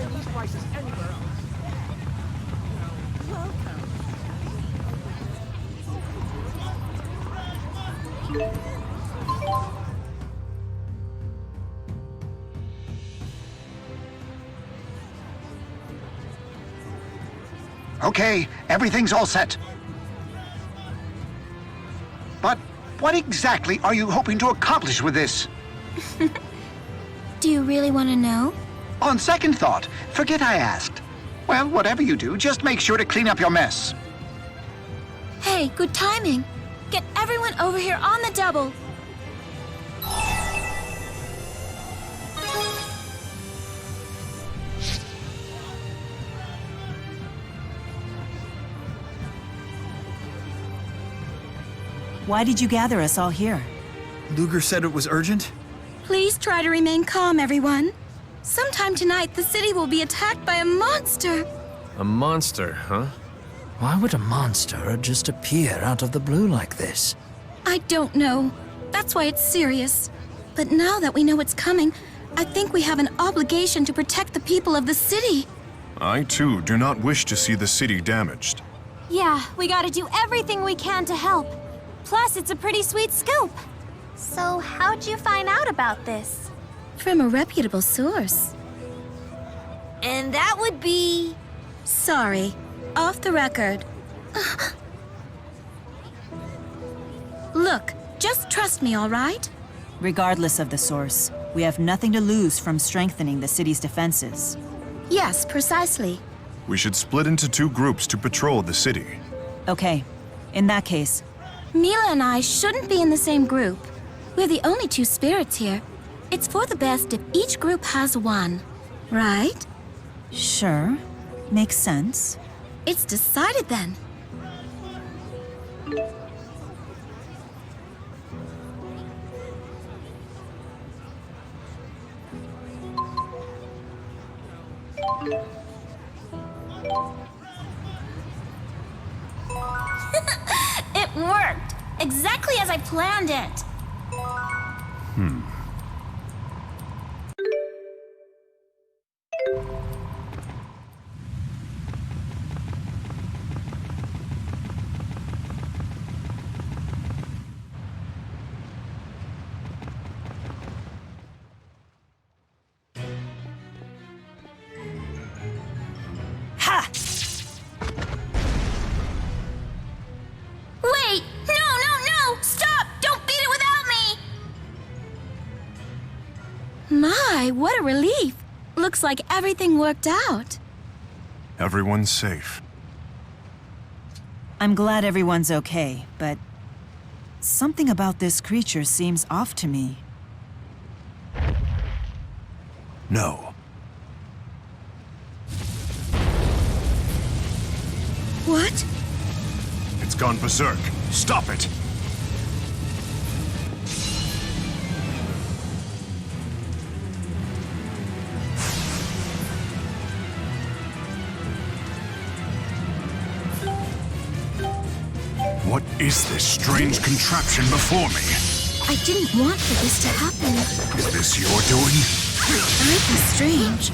find these prices anywhere else. Okay, everything's all set. But what exactly are you hoping to accomplish with this? Do you really want to know? On second thought, forget I asked. Well, whatever you do, just make sure to clean up your mess. Hey, good timing. Get everyone over here on the double. Why did you gather us all here? Luger said it was urgent? Please try to remain calm, everyone. Sometime tonight, the city will be attacked by a monster. A monster, huh? Why would a monster just appear out of the blue like this? I don't know. That's why it's serious. But now that we know it's coming, I think we have an obligation to protect the people of the city. I, too, do not wish to see the city damaged. Yeah, we gotta do everything we can to help. Plus, it's a pretty sweet scoop. So, how'd you find out about this? From a reputable source. And that would be... Sorry. Off the record. Look, just trust me, all right? Regardless of the source, we have nothing to lose from strengthening the city's defenses. Yes, precisely. We should split into 2 groups to patrol the city. Okay, in that case, Mila and I shouldn't be in the same group. We're the only 2 spirits here. It's for the best if each group has one, right? sure, makes sense. It's decided then. It worked! Exactly as I planned it! Ha! Wait! No, no, no! Stop! Don't beat it without me! My, what a relief. Looks like everything worked out. Everyone's safe. I'm glad everyone's okay, but something about this creature seems off to me. No. What? It's gone berserk. Stop it! What is this strange contraption before me? I didn't want for this to happen. Is this your doing? Might be strange.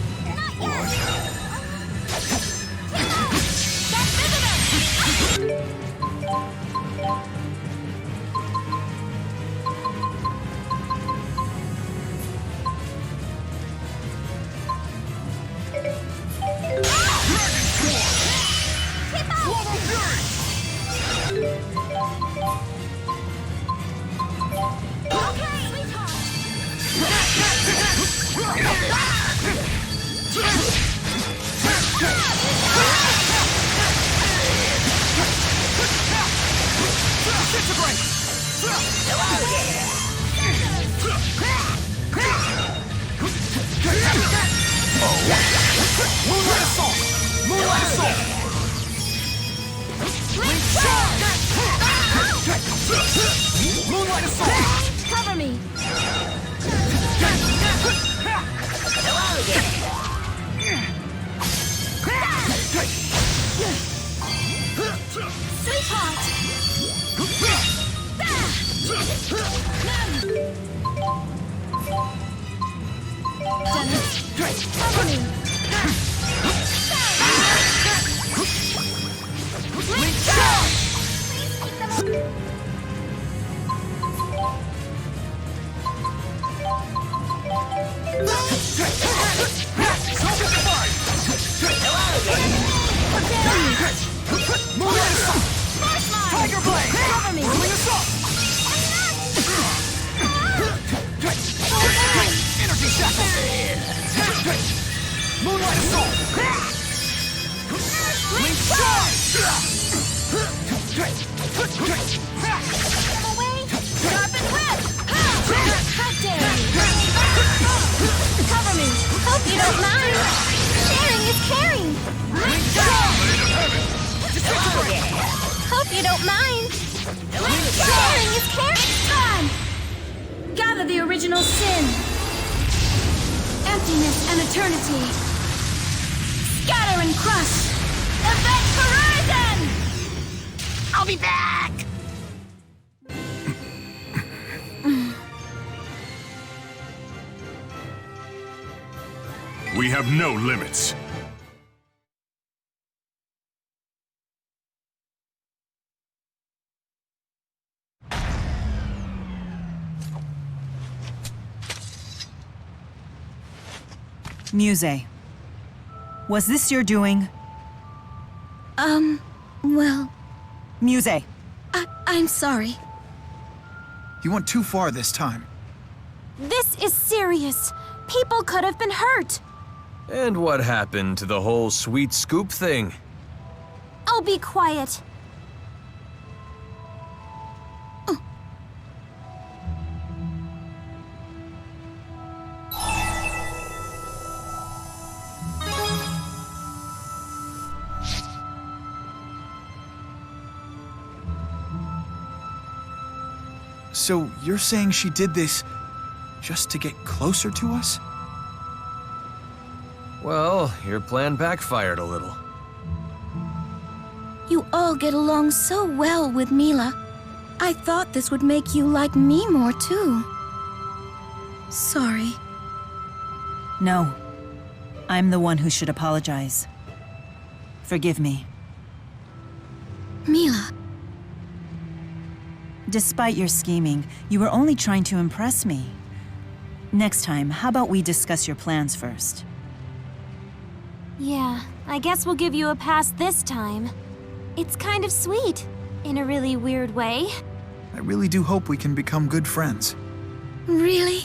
Cover me! Sweetheart! Dennis, cover me! Tiger Blade! Cover me! Energy shot! Moonlight Assault! Link Charge! Away! Sharpen Whip! How dare you! Cover me! Hope you don't mind! Sharing is caring! Link Charge! Hope you don't mind! Sharing is caring! Time! Gather the original sin! Emptiness and eternity! Scatter and crush! Event Horizon! I'll be back! We have no limits. Muse. Was this your doing? Well, Muse. I'm sorry. You went too far this time. This is serious. People could have been hurt. And what happened to the whole sweet scoop thing? I'll be quiet. So you're saying she did this just to get closer to us? Well, your plan backfired a little. You all get along so well with Mila. I thought this would make you like me more too. Sorry. No. I'm the one who should apologize. Forgive me. Mila. Despite your scheming, you were only trying to impress me. Next time, how about we discuss your plans first? Yeah, I guess we'll give you a pass this time. It's kind of sweet, in a really weird way. I really do hope we can become good friends. Really?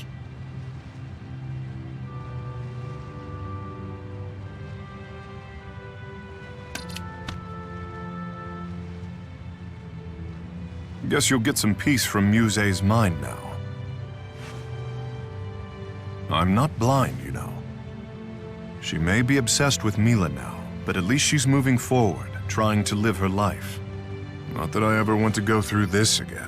Guess you'll get some peace from Muse's mind now. I'm not blind, you know. She may be obsessed with Mila now, but at least she's moving forward, trying to live her life. Not that I ever want to go through this again.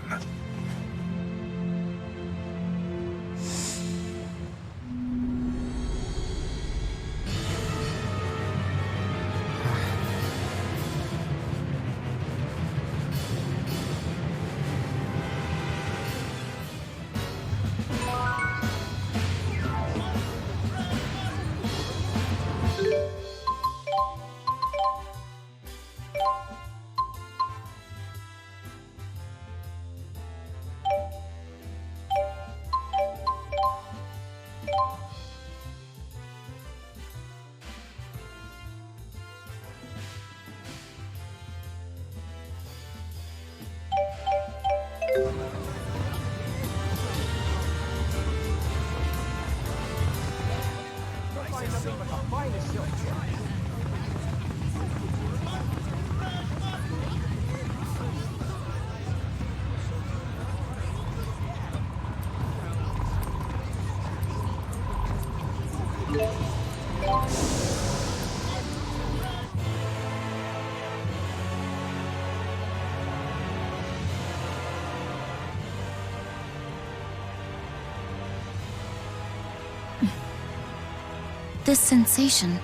This sensation.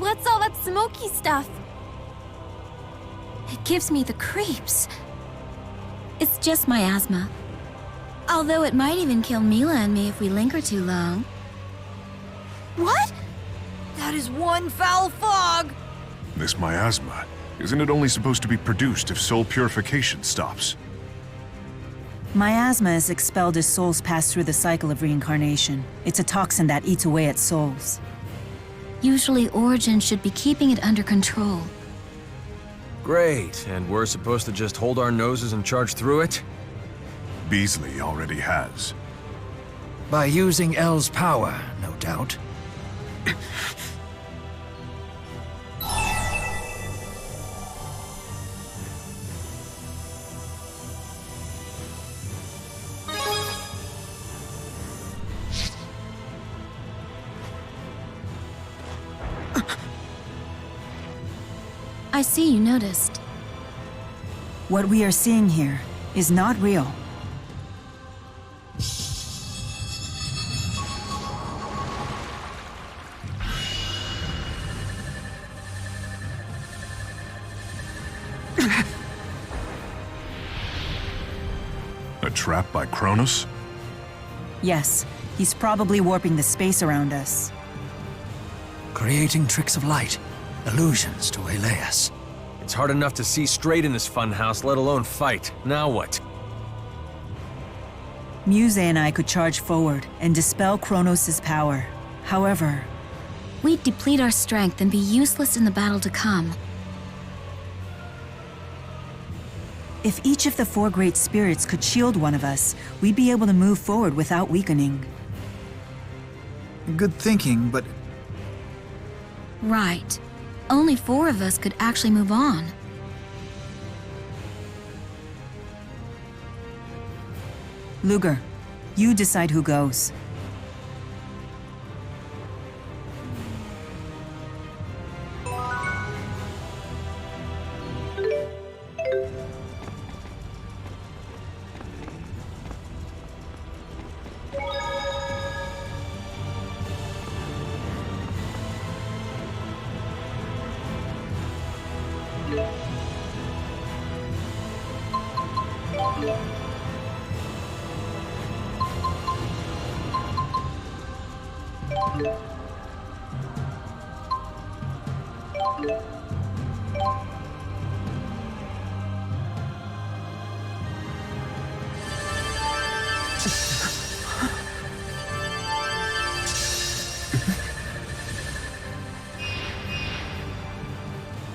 What's all that smoky stuff? It gives me the creeps. It's just my asthma. Although it might even kill Mila and me if we linger too long. What? That is one foul fog! This miasma, isn't it only supposed to be produced if soul purification stops? Miasma is expelled as souls pass through the cycle of reincarnation. It's a toxin that eats away at souls. Usually Origin should be keeping it under control. Great, and we're supposed to just hold our noses and charge through it? Beasley already has. By using L's power, no doubt. I see you noticed. What we are seeing here is not real. A trap by Kronos? Yes, he's probably warping the space around us. Creating tricks of light, illusions to waylay us. It's hard enough to see straight in this funhouse, let alone fight. Now what? Muse and I could charge forward and dispel Kronos' power. However, We'd deplete our strength and be useless in the battle to come. if each of the four great spirits could shield one of us, we'd be able to move forward without weakening. Good thinking, but Right. Only 4 of us could actually move on. Luger, you decide who goes.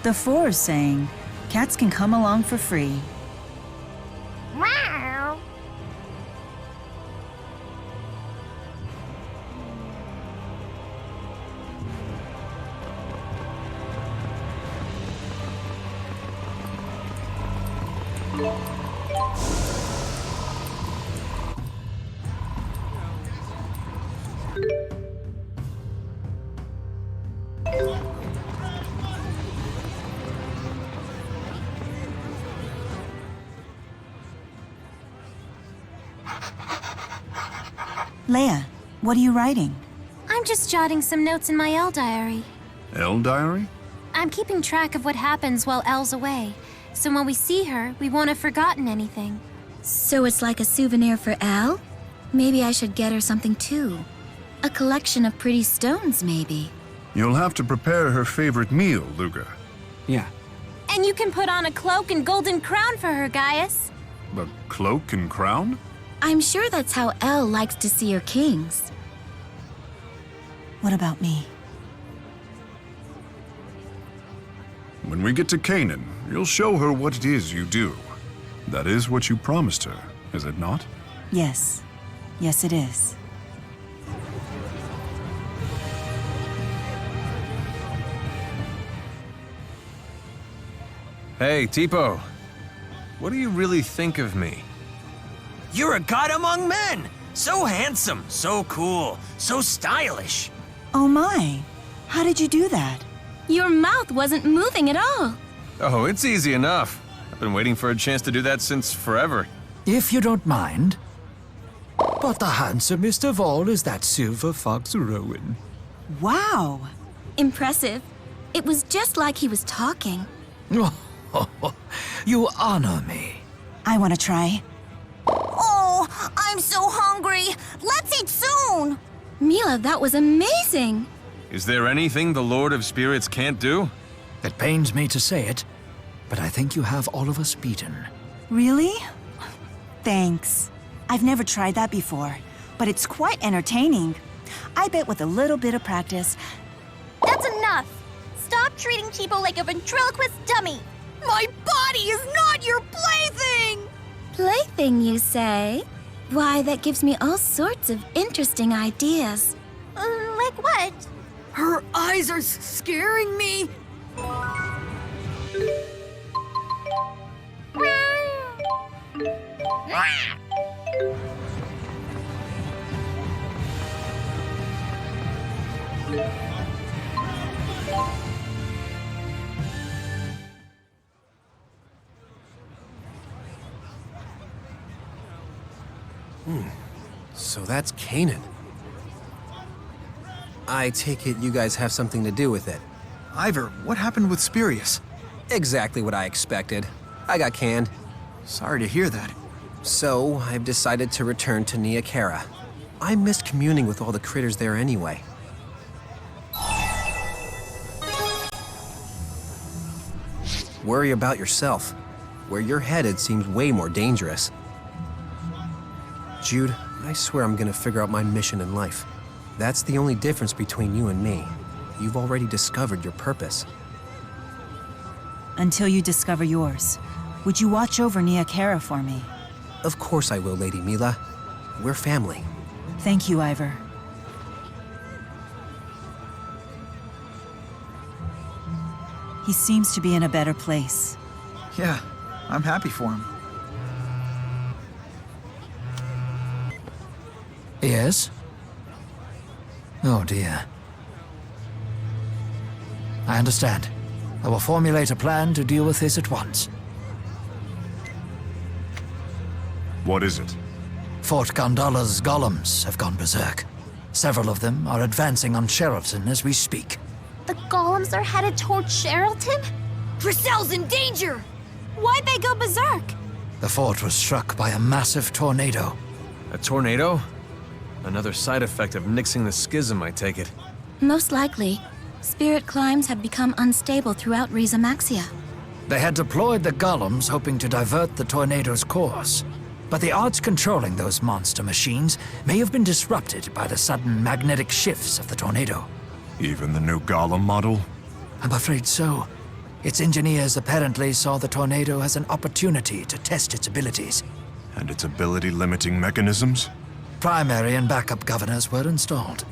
The Four is saying cats can come along for free. Meow. Leia, what are you writing? I'm just jotting some notes in my Elle diary. Elle diary? I'm keeping track of what happens while Elle's away, so when we see her, we won't have forgotten anything. So it's like a souvenir for Elle? Maybe I should get her something too. A collection of pretty stones, maybe. You'll have to prepare her favorite meal, Luger. yeah. And you can put on a cloak and golden crown for her, Gaius. A cloak and crown? I'm sure that's how Elle likes to see her kings. What about me? When we get to Canaan, you'll show her what it is you do. That is what you promised her, is it not? Yes. Yes, it is. Hey, Tipo. What do you really think of me? You're a god among men! So handsome, so cool, so stylish. Oh my! How did you do that? Your mouth wasn't moving at all. Oh, it's easy enough. I've been waiting for a chance to do that since forever. If you don't mind. But the handsomest of all is that silver fox Rowan. Wow! Impressive. It was just like he was talking. You honor me. I want to try. Oh, I'm so hungry. Let's eat soon. Mila, that was amazing. Is there anything the Lord of Spirits can't do? It pains me to say it, but I think you have all of us beaten. Really? Thanks. I've never tried that before, but it's quite entertaining. I bet with a little bit of practice... That's enough! Stop treating Chibo like a ventriloquist dummy! My body is not your plaything! Plaything, you say? Why, that gives me all sorts of interesting ideas. Like what? Her eyes are scaring me! So that's Canaan. I take it you guys have something to do with it. Ivor, what happened with Spirius? Exactly what I expected. I got canned. Sorry to hear that. So, I've decided to return to Nia Khera. I missed communing with all the critters there anyway. Worry about yourself. Where you're headed seems way more dangerous. Jude, I swear I'm gonna figure out my mission in life. That's the only difference between you and me. You've already discovered your purpose. Until you discover yours. Would you watch over Nia Khera for me? Of course I will, Lady Mila. We're family. Thank you, Ivor. He seems to be in a better place. Yeah, I'm happy for him. Yes? Oh dear. I understand. I will formulate a plan to deal with this at once. What is it? Fort Gondola's golems have gone berserk. Several of them are advancing on Sheraton as we speak. The golems are headed towards Sheraton? Grisel's in danger! Why'd they go berserk? The fort was struck by a massive tornado. A tornado? Another side effect of nixing the schism, I take it. Most likely, spirit climbs have become unstable throughout Riza Maxia. They had deployed the golems hoping to divert the tornado's course. But the odds controlling those monster machines may have been disrupted by the sudden magnetic shifts of the tornado. Even the new golem model? I'm afraid so. Its engineers apparently saw the tornado as an opportunity to test its abilities. And its ability-limiting mechanisms? Primary and backup governors were installed.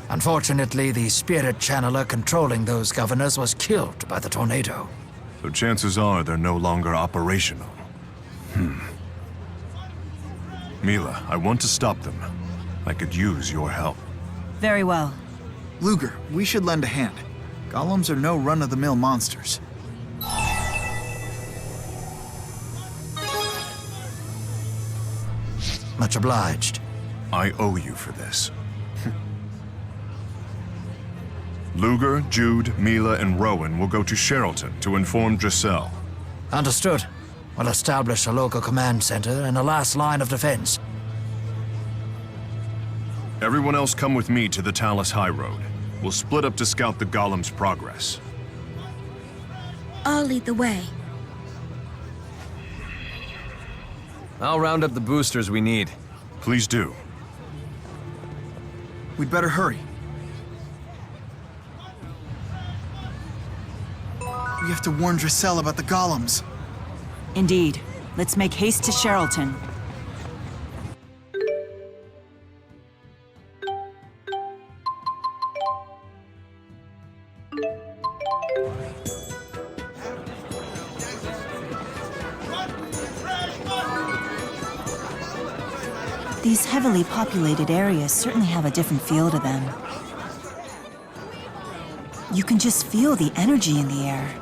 Unfortunately, the spirit channeler controlling those governors was killed by the tornado. So chances are they're no longer operational. Mila, I want to stop them. I could use your help. Very well. Luger, we should lend a hand. Golems are no run-of-the-mill monsters. Much obliged. I owe you for this. Luger, Jude, Mila, and Rowan will go to Sheraton to inform Giselle. Understood. We'll establish a local command center and a last line of defense. Everyone else come with me to the Talus High Road. We'll split up to scout the golem's progress. I'll lead the way. I'll round up the boosters we need. Please do. We'd better hurry. We have to warn Giselle about the golems. Indeed. Let's make haste to Sheraton. These heavily populated areas certainly have a different feel to them. You can just feel the energy in the air.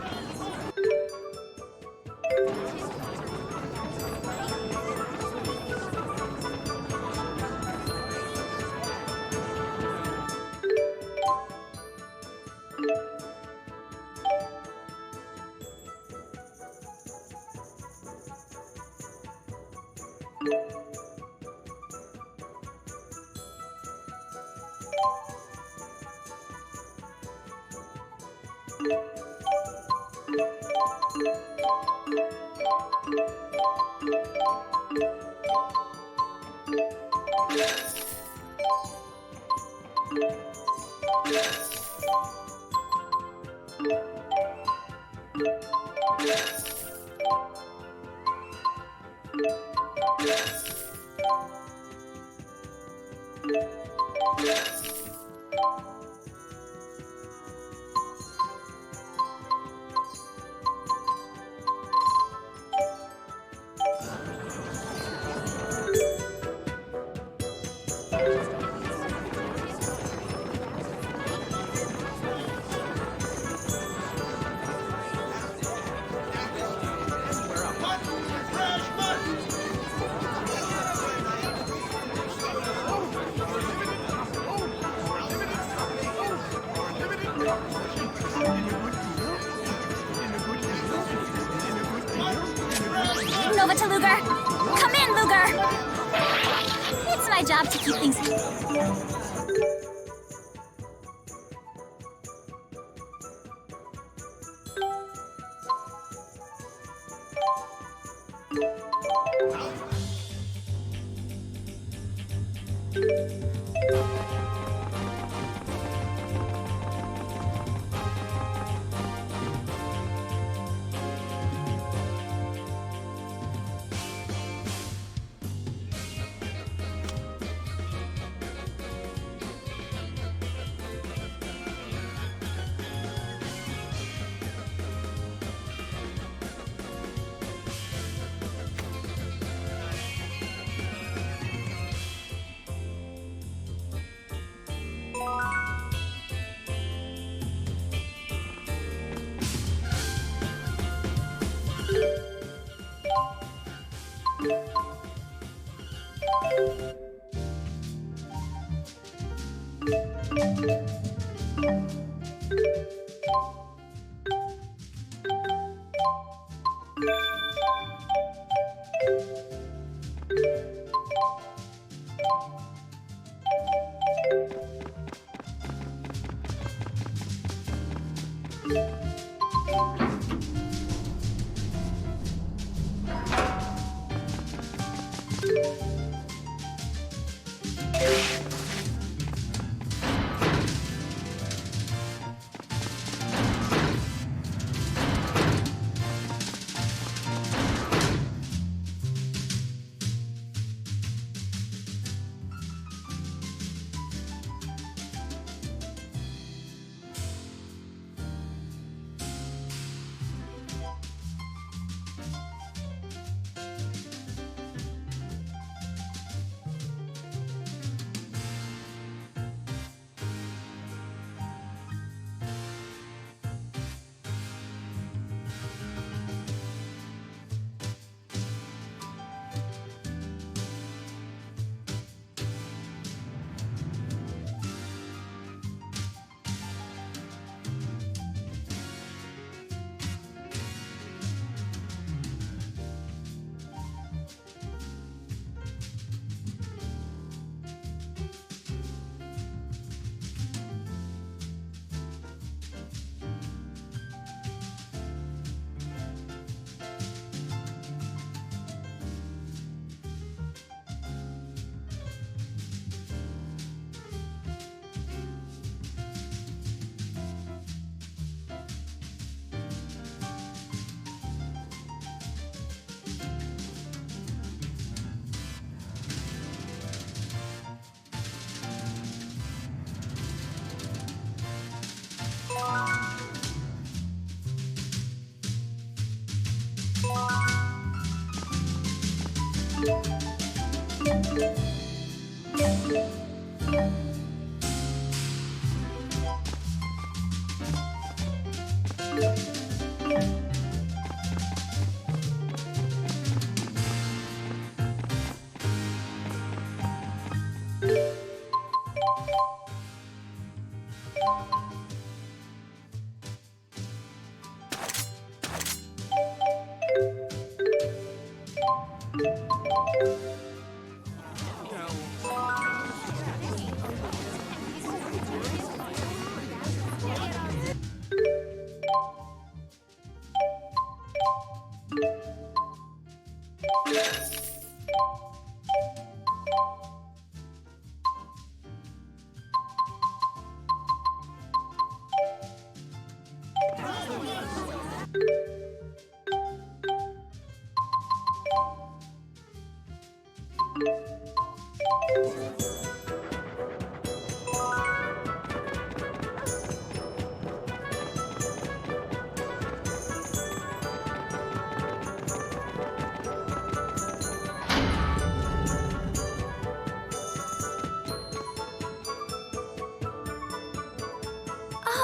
Nova to Luger! Come in, Luger! It's my job to keep things...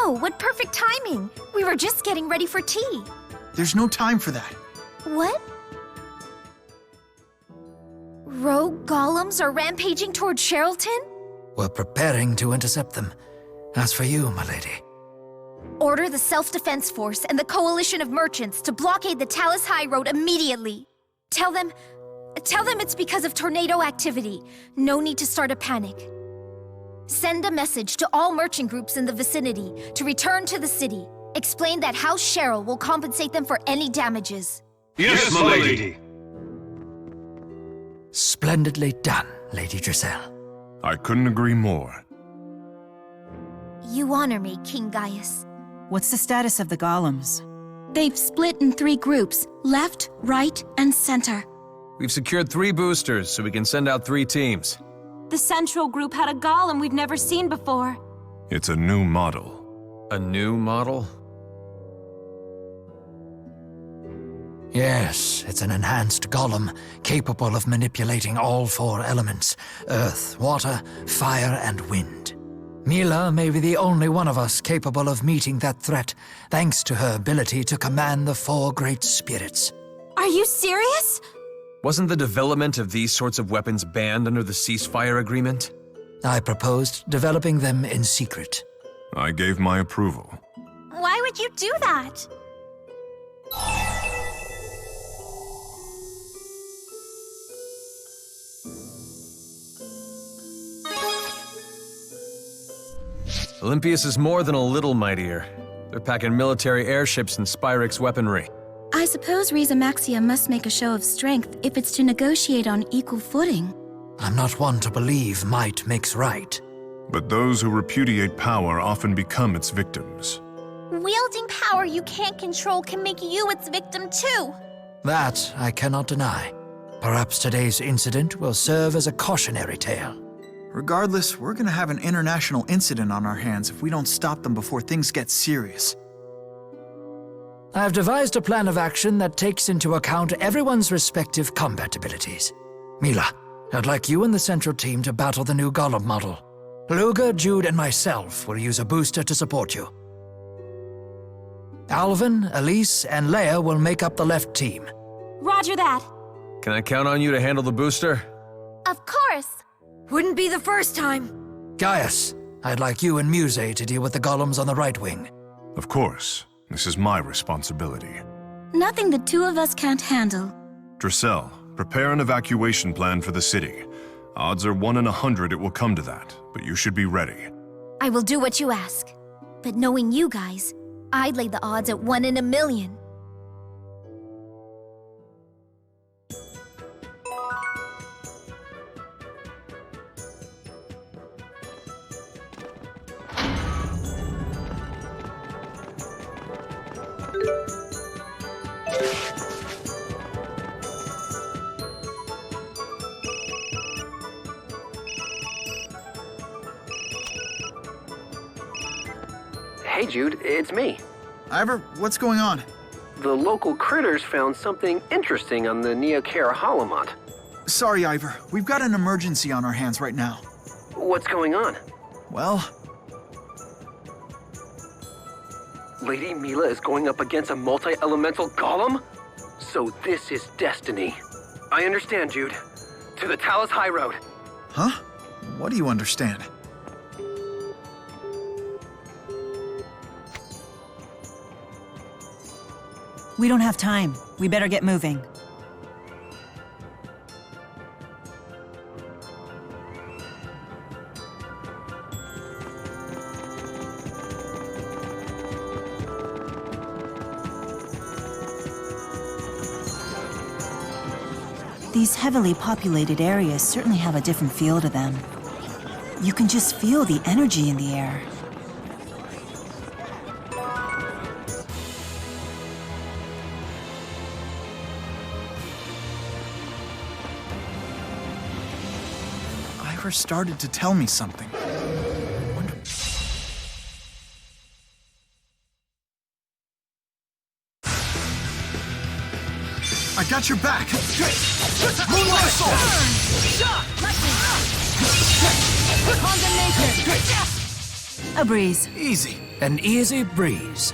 Oh, what perfect timing! We were just getting ready for tea. There's no time for that. What? Rogue golems are rampaging toward Sherrilton? We're preparing to intercept them. As for you, my lady. Order the Self-Defense Force and the Coalition of Merchants to blockade the Talus High Road immediately. Tell them it's because of tornado activity. No need to start a panic. Send a message to all merchant groups in the vicinity to return to the city. Explain that House Cheryl will compensate them for any damages. Yes, my lady. Splendidly done, Lady Giselle. I couldn't agree more. You honor me, King Gaius. What's the status of the golems? They've split in 3 groups, left, right, and center. We've secured 3 boosters, so we can send out 3 teams. The central group had a golem we've never seen before. It's a new model. A new model? Yes, it's an enhanced golem, capable of manipulating all 4 elements: earth, water, fire, and wind. Mila may be the only one of us capable of meeting that threat, thanks to her ability to command the 4 great spirits. Are you serious? Wasn't the development of these sorts of weapons banned under the ceasefire agreement? I proposed developing them in secret. I gave my approval. Why would you do that? Olympius is more than a little mightier. They're packing military airships and Spyrix weaponry. I suppose Riza Maxia must make a show of strength if it's to negotiate on equal footing. I'm not one to believe might makes right. But those who repudiate power often become its victims. Wielding power you can't control can make you its victim too. That I cannot deny. Perhaps today's incident will serve as a cautionary tale. Regardless, we're gonna have an international incident on our hands if we don't stop them before things get serious. I've devised a plan of action that takes into account everyone's respective combat abilities. Mila, I'd like you and the central team to battle the new golem model. Luga, Jude, and myself will use a booster to support you. Alvin, Elise, and Leia will make up the left team. Roger that. Can I count on you to handle the booster? Of course. Wouldn't be the first time. Gaius, I'd like you and Muse to deal with the golems on the right wing. Of course. This is my responsibility. Nothing the 2 of us can't handle. Dressel, prepare an evacuation plan for the city. Odds are 1 in 100 it will come to that, but you should be ready. I will do what you ask. But knowing you guys, I'd lay the odds at 1 in a million. Hey, Jude, it's me. Ivor, what's going on? The local critters found something interesting on the Neokara Holomont. Sorry, Ivor. We've got an emergency on our hands right now. What's going on? Well, Lady Mila is going up against a multi-elemental golem? So this is destiny. I understand, Jude. To the Talus High Road. huh? What do you understand? We don't have time. We better get moving. These heavily populated areas certainly have a different feel to them. You can just feel the energy in the air. Ivor started to tell me something. I got your back! Moonlight Assault! A breeze. Easy. An easy breeze.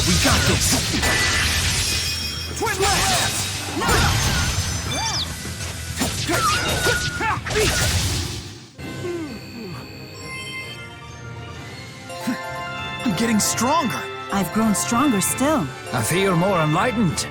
We got this! Twin lance! I'm getting stronger! I've grown stronger still. I feel more enlightened.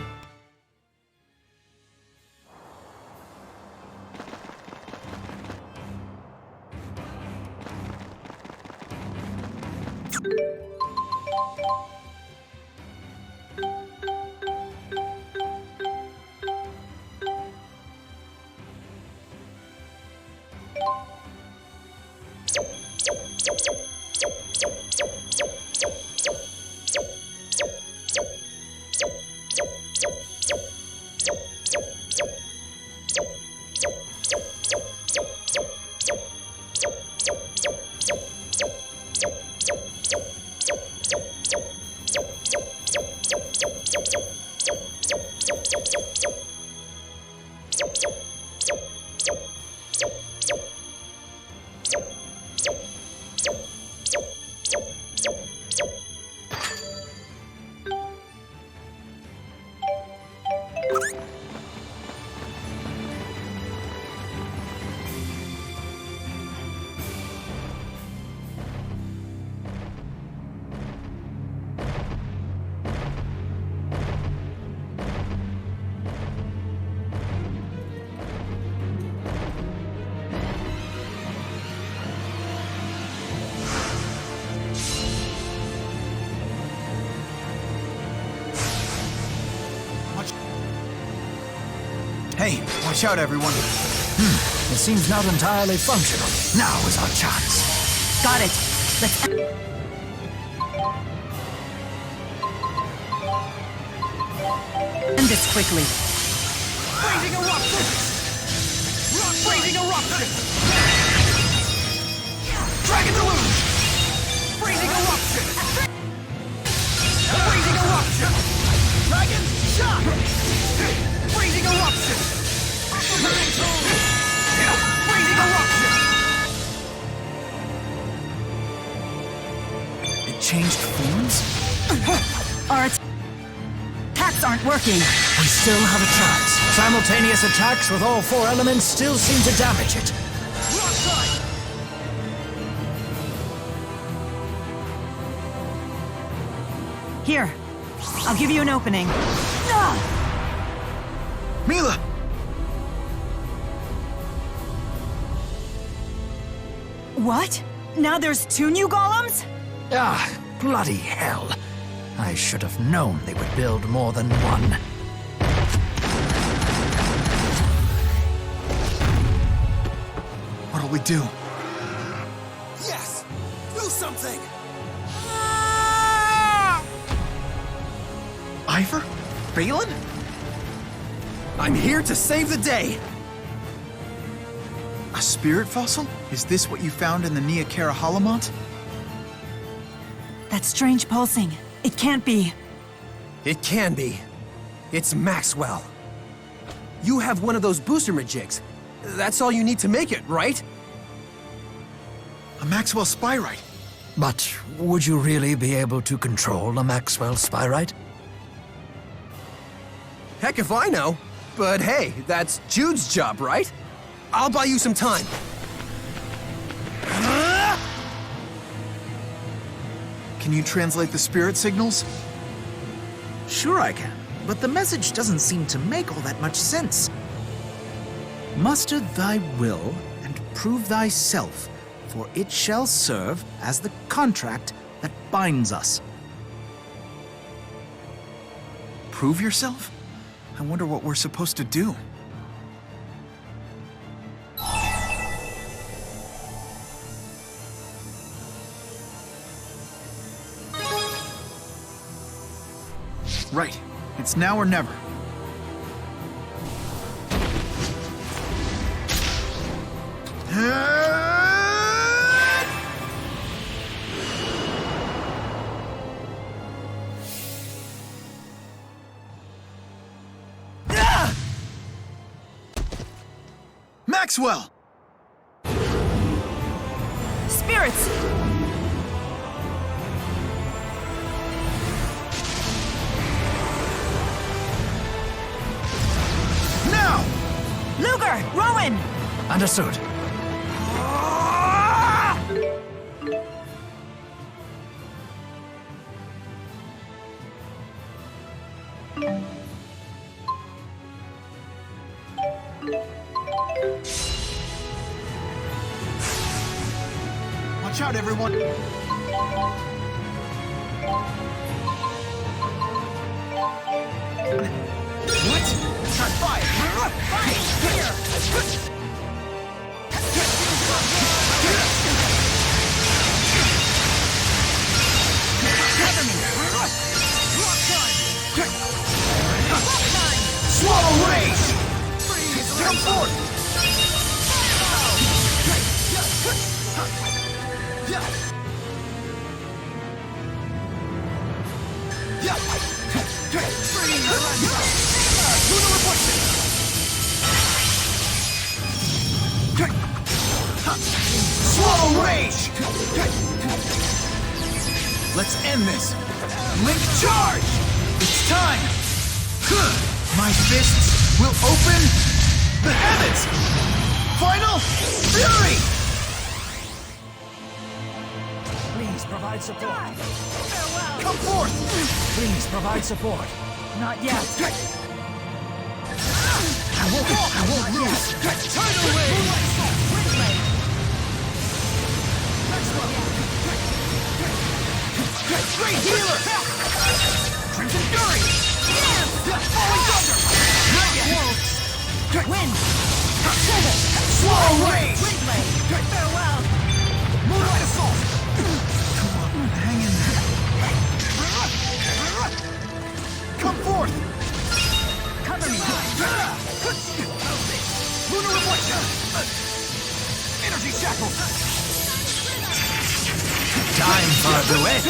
Hey, watch out, everyone. It seems not entirely functional. Now is our chance. Got it. Let's... end this quickly. Freezing eruption! Freezing eruption! Dragon deluge! Freezing eruption! Freezing eruption! Dragon shock! Freezing eruption! Freezing eruption! It changed forms? Our attacks aren't working. We still have a chance. Simultaneous attacks with all four elements still seem to damage it. Rock slide! Here, I'll give you an opening. Mila! What? Now there's 2 new golems? Ah, bloody hell. I should have known they would build more than one. What'll we do? Yes! Do something! Ivor? Balin? I'm here to save the day! A spirit fossil? Is this what you found in the Neokara Holomont? That strange pulsing. It can't be. It can be. It's Maxwell. You have one of those booster majigs. That's all you need to make it, right? A Maxwell Spyrite. But would you really be able to control a Maxwell Spyrite? Heck if I know. But hey, that's Jude's job, right? I'll buy you some time. Can you translate the spirit signals? Sure I can, but the message doesn't seem to make all that much sense. Muster thy will and prove thyself, for it shall serve as the contract that binds us. Prove yourself? I wonder what we're supposed to do. Right. It's now or never. Maxwell! Spirits! Now! Luger! Rowan! Understood. Watch out, everyone! What? Try fire! Fire! Here! Cover me! Rock time! Swallow rage! Come forth! Swallow rage! Let's end this! Link charge! It's time! My fists will open the heavens! Final fury! Please provide support. Come forth! Please provide support. Not yet. I won't lose! Tidal wave! Great healer! Crimson Fury! Falling Thunder! Wind! Swallow Rage! Farewell! Moonlight Assault! Come on, hang in there. Come forth! Cover me! Lunar Reflection! Energy Shackle! Time for a duet.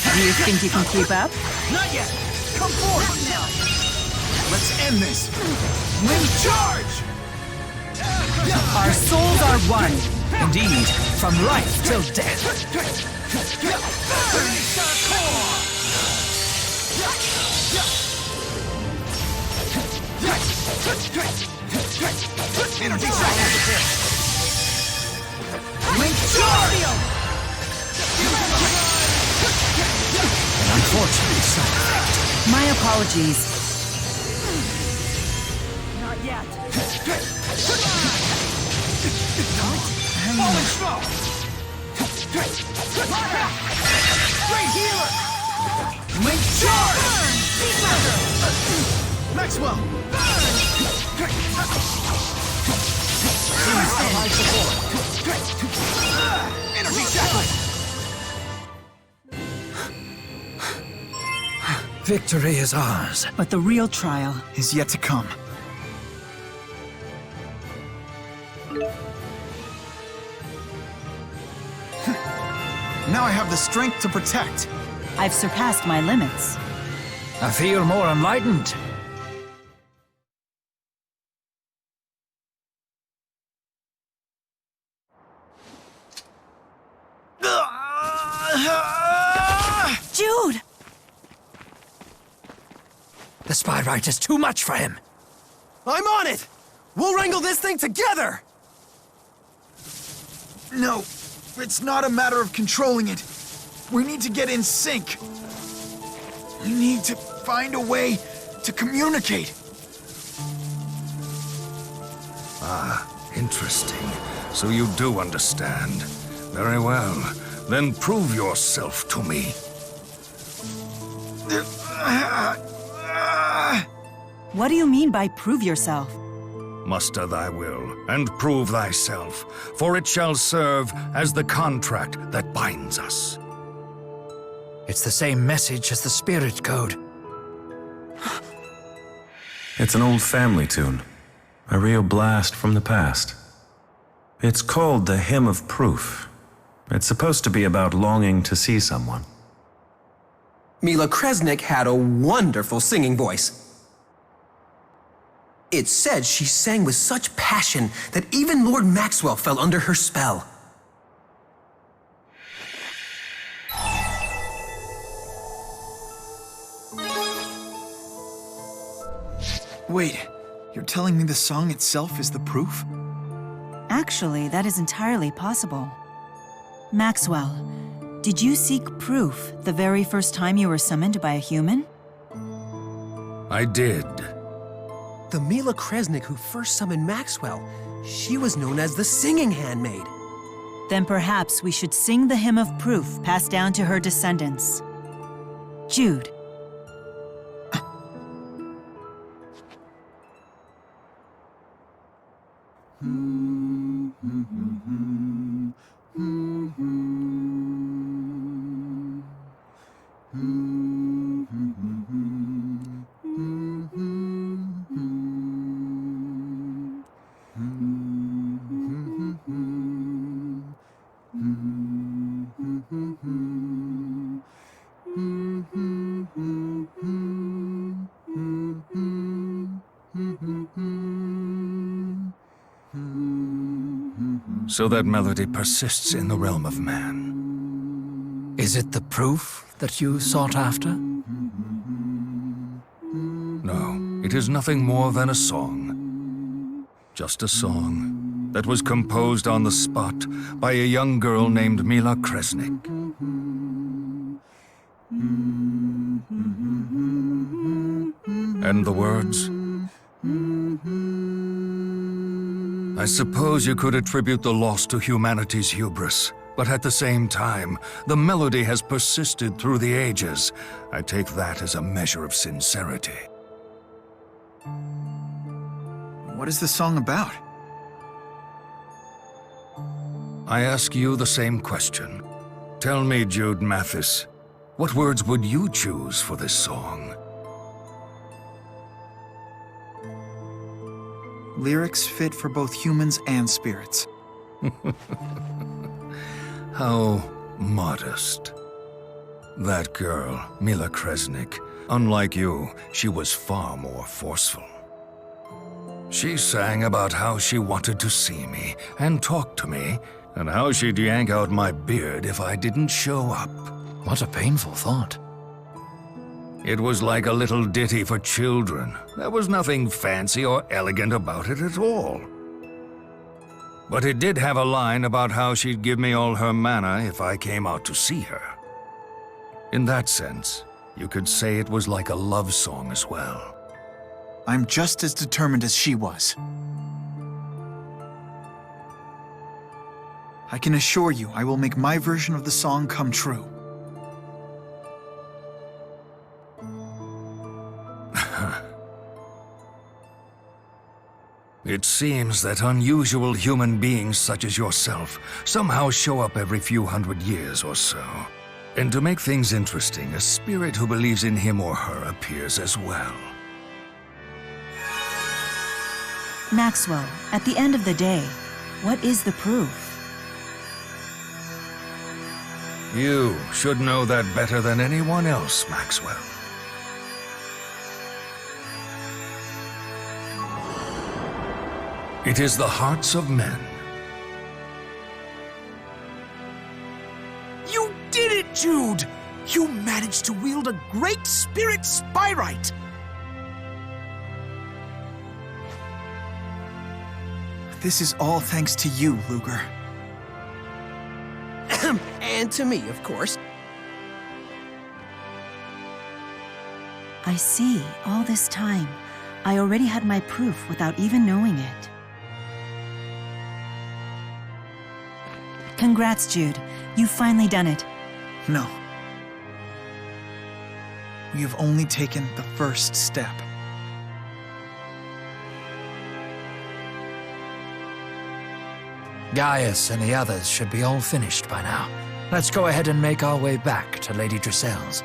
Do you think you can keep up? Not yet! Come forth! Let's end this! Link charge! Our souls are one. Indeed, from life till death. Energy Shackle! Link charge! An unfortunate side effect. My apologies. Not yet. Falling Snow! Great healer! Link charge! Maxwell! Please provide support. Energy Shackle! Victory is ours. But the real trial Is yet to come. Now I have the strength to protect. I've surpassed my limits. I feel more enlightened. Jude! The Spyrite is too much for him. I'm on it! We'll wrangle this thing together! No, it's not a matter of controlling it. We need to get in sync. We need to find a way to communicate. Ah, interesting. So you do understand. Very well. Then prove yourself to me. What do you mean by prove yourself? Muster thy will, and prove thyself, for it shall serve as the contract that binds us. It's the same message as the spirit code. It's an old family tune. A real blast from the past. It's called the Hymn of Proof. It's supposed to be about longing to see someone. Mila Kresnik had a wonderful singing voice. It's said she sang with such passion that even Lord Maxwell fell under her spell. Wait, you're telling me the song itself is the proof? Actually, that is entirely possible. Maxwell, did you seek proof the very first time you were summoned by a human? I did. The Mila Kresnik who first summoned Maxwell, she was known as the Singing Handmaid. Then perhaps we should sing the Hymn of Proof passed down to her descendants. Jude. So that melody persists in the realm of man. Is it the proof that you sought after? No, it is nothing more than a song. Just a song that was composed on the spot by a young girl named Mila Kresnik. And the words? I suppose you could attribute the loss to humanity's hubris, but at the same time, the melody has persisted through the ages. I take that as a measure of sincerity. What is the song about? I ask you the same question. Tell me, Jude Mathis, what words would you choose for this song? Lyrics fit for both humans and spirits. How modest. That girl, Mila Kresnik, unlike you, she was far more forceful. She sang about how she wanted to see me and talk to me, and how she'd yank out my beard if I didn't show up. What a painful thought. It was like a little ditty for children. There was nothing fancy or elegant about it at all. But it did have a line about how she'd give me all her mana if I came out to see her. In that sense, you could say it was like a love song as well. I'm just as determined as she was. I can assure you I will make my version of the song come true. It seems that unusual human beings such as yourself somehow show up every few hundred years or so. And to make things interesting, a spirit who believes in him or her appears as well. Maxwell, at the end of the day, what is the proof? You should know that better than anyone else, Maxwell. It is the hearts of men. You did it, Jude! You managed to wield a great spirit spyrite! This is all thanks to you, Luger. And to me, of course. I see, all this time, I already had my proof without even knowing it. Congrats, Jude. You've finally done it. No. We have only taken the first step. Gaius and the others should be all finished by now. Let's go ahead and make our way back to Lady Drisselle's.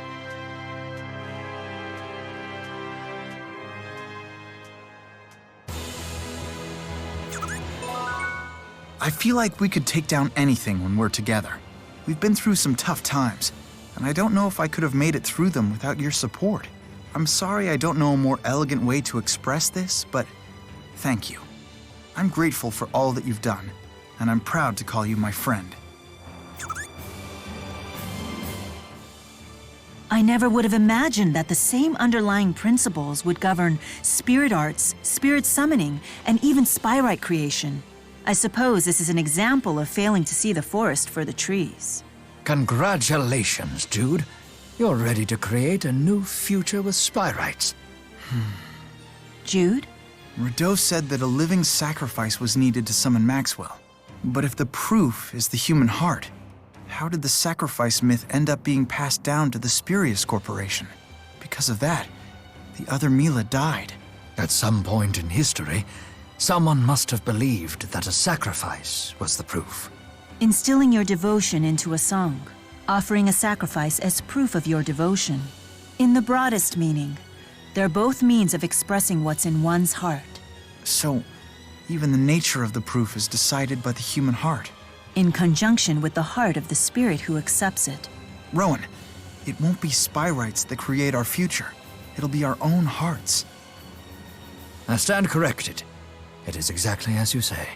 I feel like we could take down anything when we're together. We've been through some tough times, and I don't know if I could have made it through them without your support. I'm sorry I don't know a more elegant way to express this, but thank you. I'm grateful for all that you've done, and I'm proud to call you my friend. I never would have imagined that the same underlying principles would govern spirit arts, spirit summoning, and even spyrite creation. I suppose this is an example of failing to see the forest for the trees. Congratulations, Jude. You're ready to create a new future with spyrites. Jude? Rideau said that a living sacrifice was needed to summon Maxwell. But if the proof is the human heart, how did the sacrifice myth end up being passed down to the Spurious Corporation? Because of that, the other Mila died. At some point in history, someone must have believed that a sacrifice was the proof. Instilling your devotion into a song, offering a sacrifice as proof of your devotion. In the broadest meaning, they're both means of expressing what's in one's heart. So, even the nature of the proof is decided by the human heart. In conjunction with the heart of the spirit who accepts it. Rowan, it won't be spyrites that create our future. It'll be our own hearts. I stand corrected. It is exactly as you say.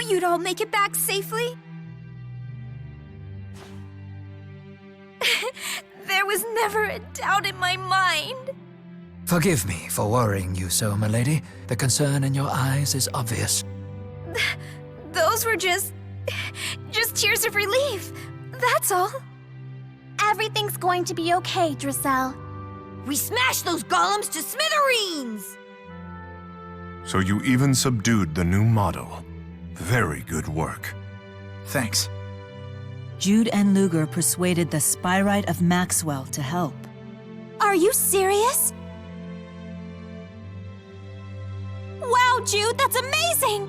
You'd all make it back safely? There was never a doubt in my mind. Forgive me for worrying you so, milady. The concern in your eyes is obvious. Those were just tears of relief. That's all. Everything's going to be okay, Driselle. We smashed those golems to smithereens! So you even subdued the new model. Very good work. Thanks. Jude and Luger persuaded the Spyrite of Maxwell to help. Are you serious? Wow, Jude, that's amazing!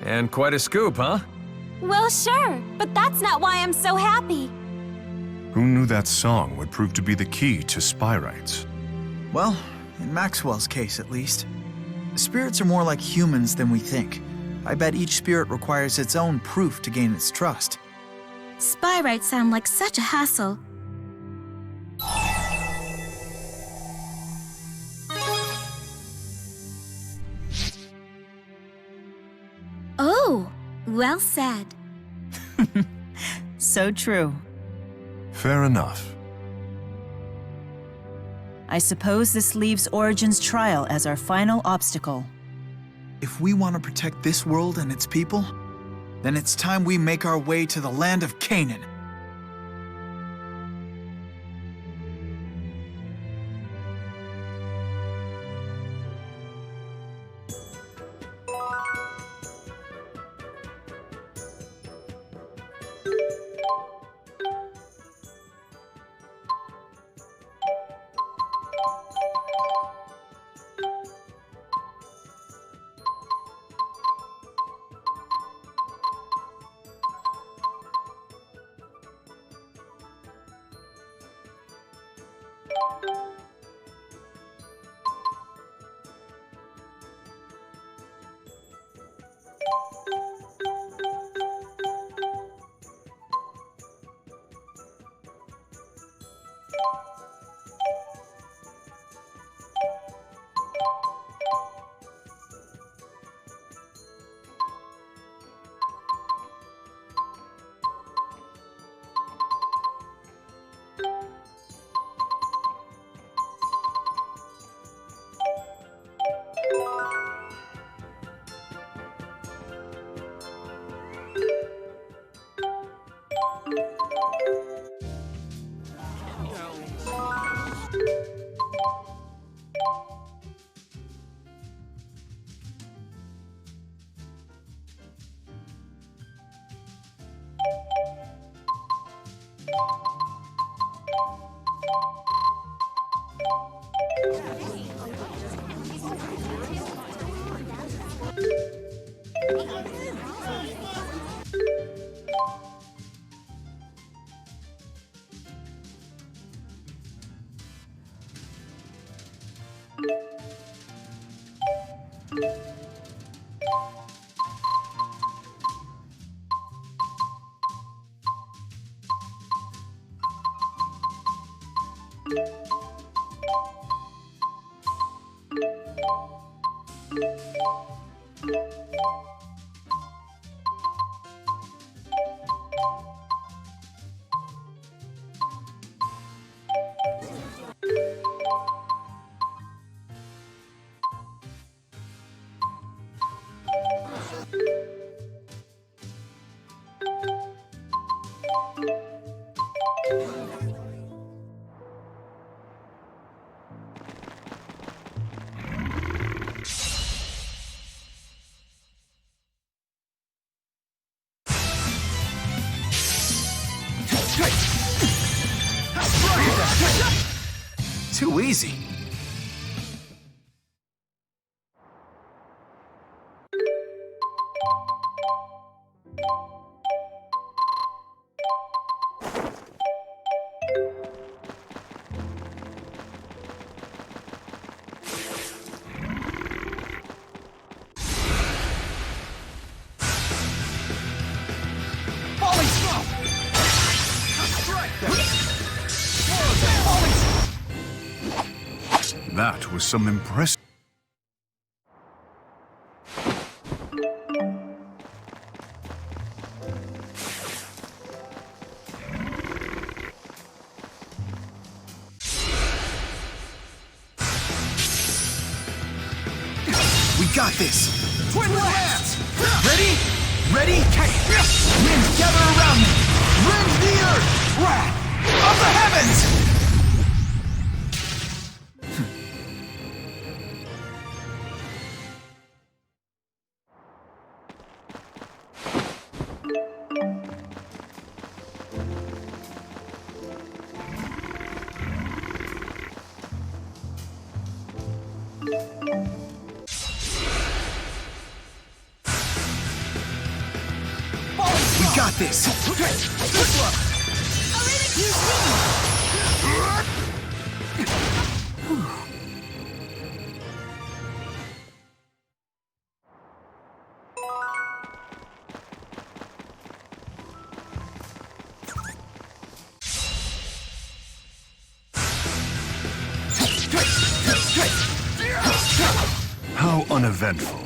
And quite a scoop, huh? Well, sure, but that's not why I'm so happy. Who knew that song would prove to be the key to spyrites? Well, in Maxwell's case at least. Spirits are more like humans than we think. I bet each spirit requires its own proof to gain its trust. Spyrites sound like such a hassle. Oh, well said. So true. Fair enough. I suppose this leaves Origin's trial as our final obstacle. If we want to protect this world and its people, then it's time we make our way to the land of Canaan. Too easy. That was some impressive. We got this! Twin Lance! Ready? Ready? Wind gather around me! Rend the earth! Wrath of the heavens! We got this! How uneventful.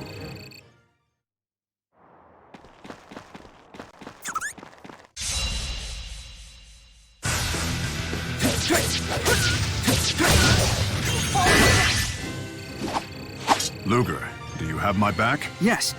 Luger, do you have my back? Yes.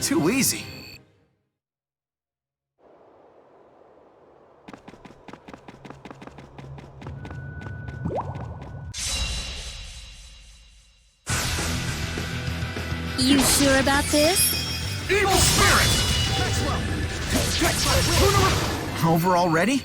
Too easy. You sure about this? Evil spirit! Over already?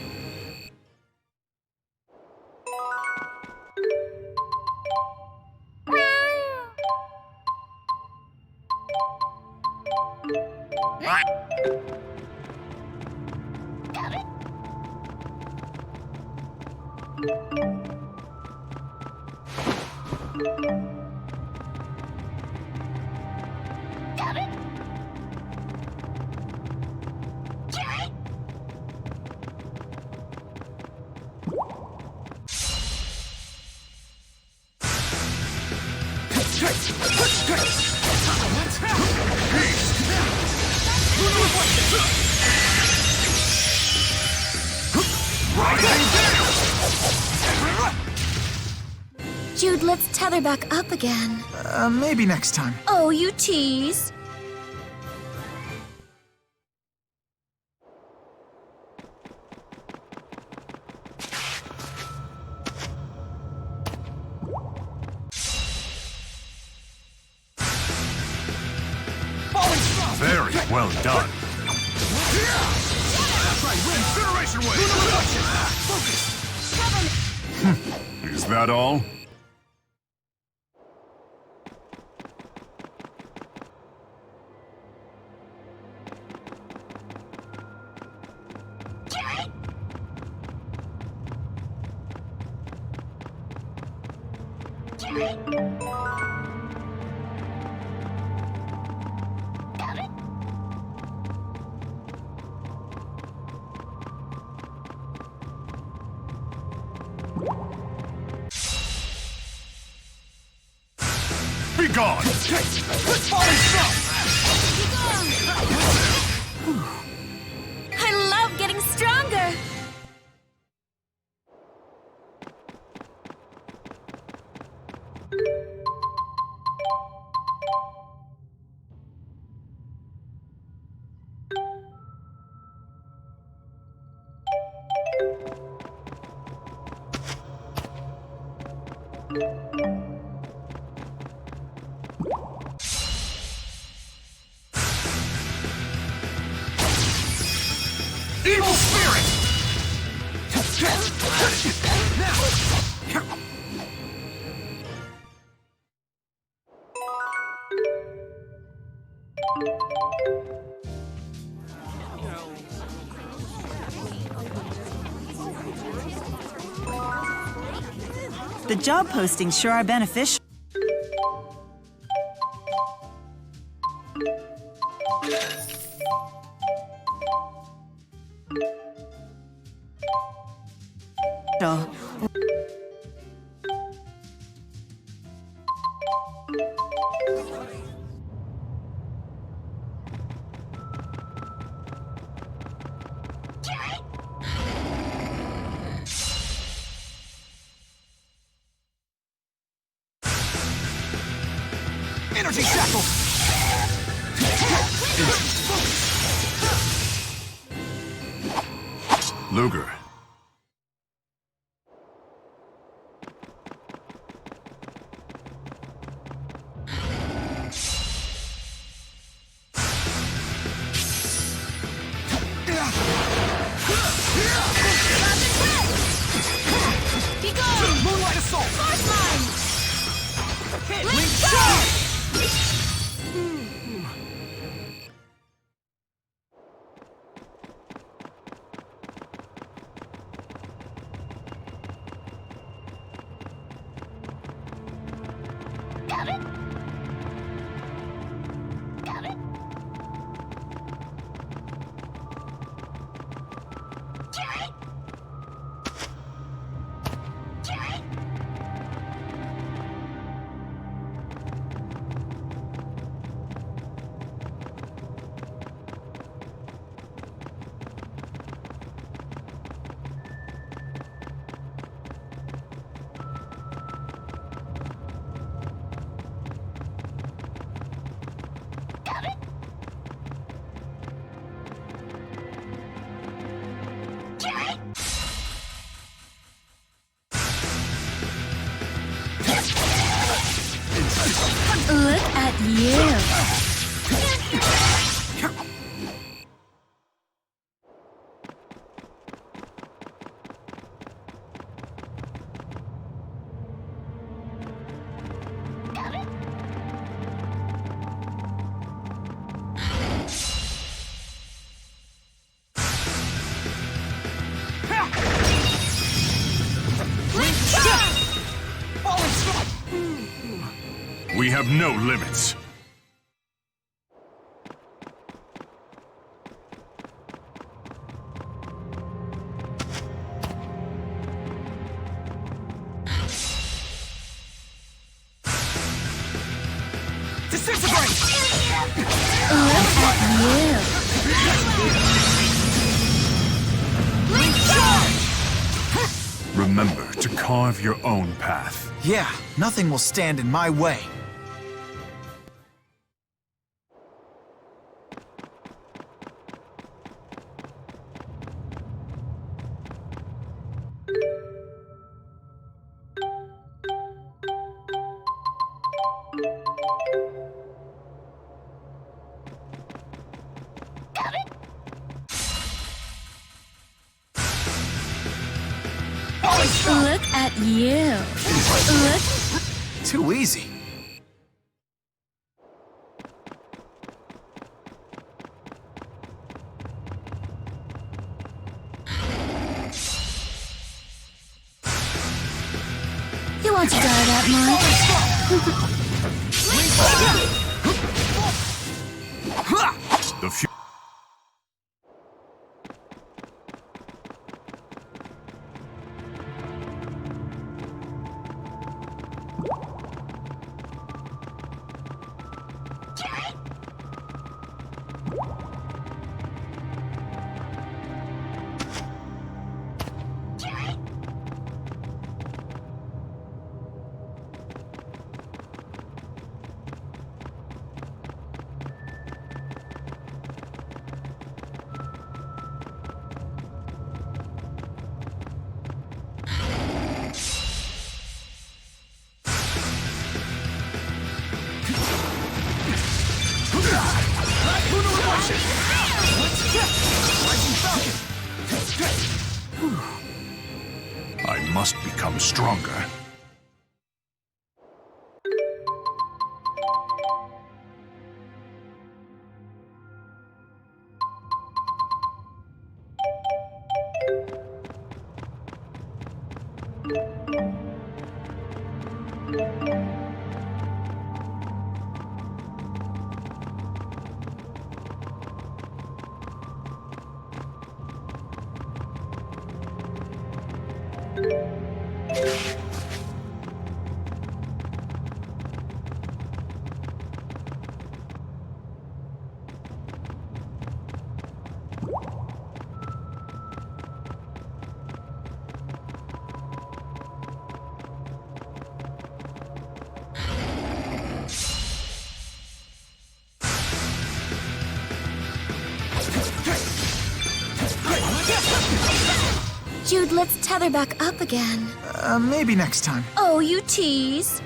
Jude, let's tether back up again. Maybe next time. Oh, you tease. Very well done. Is that all? Be gone! I love getting stronger. Evil spirit! The job postings sure are beneficial. Energy shackle! Luger. Moonlight assault! Force line! Let's go! Look at you. We have no limits. Disintegrate! Look at you. Remember to carve your own path. Yeah, nothing will stand in my way. Look at you. Look. Too easy. You want to die that much? The few I must become stronger. Jude, let's tether back up again. Maybe next time. Oh, you tease.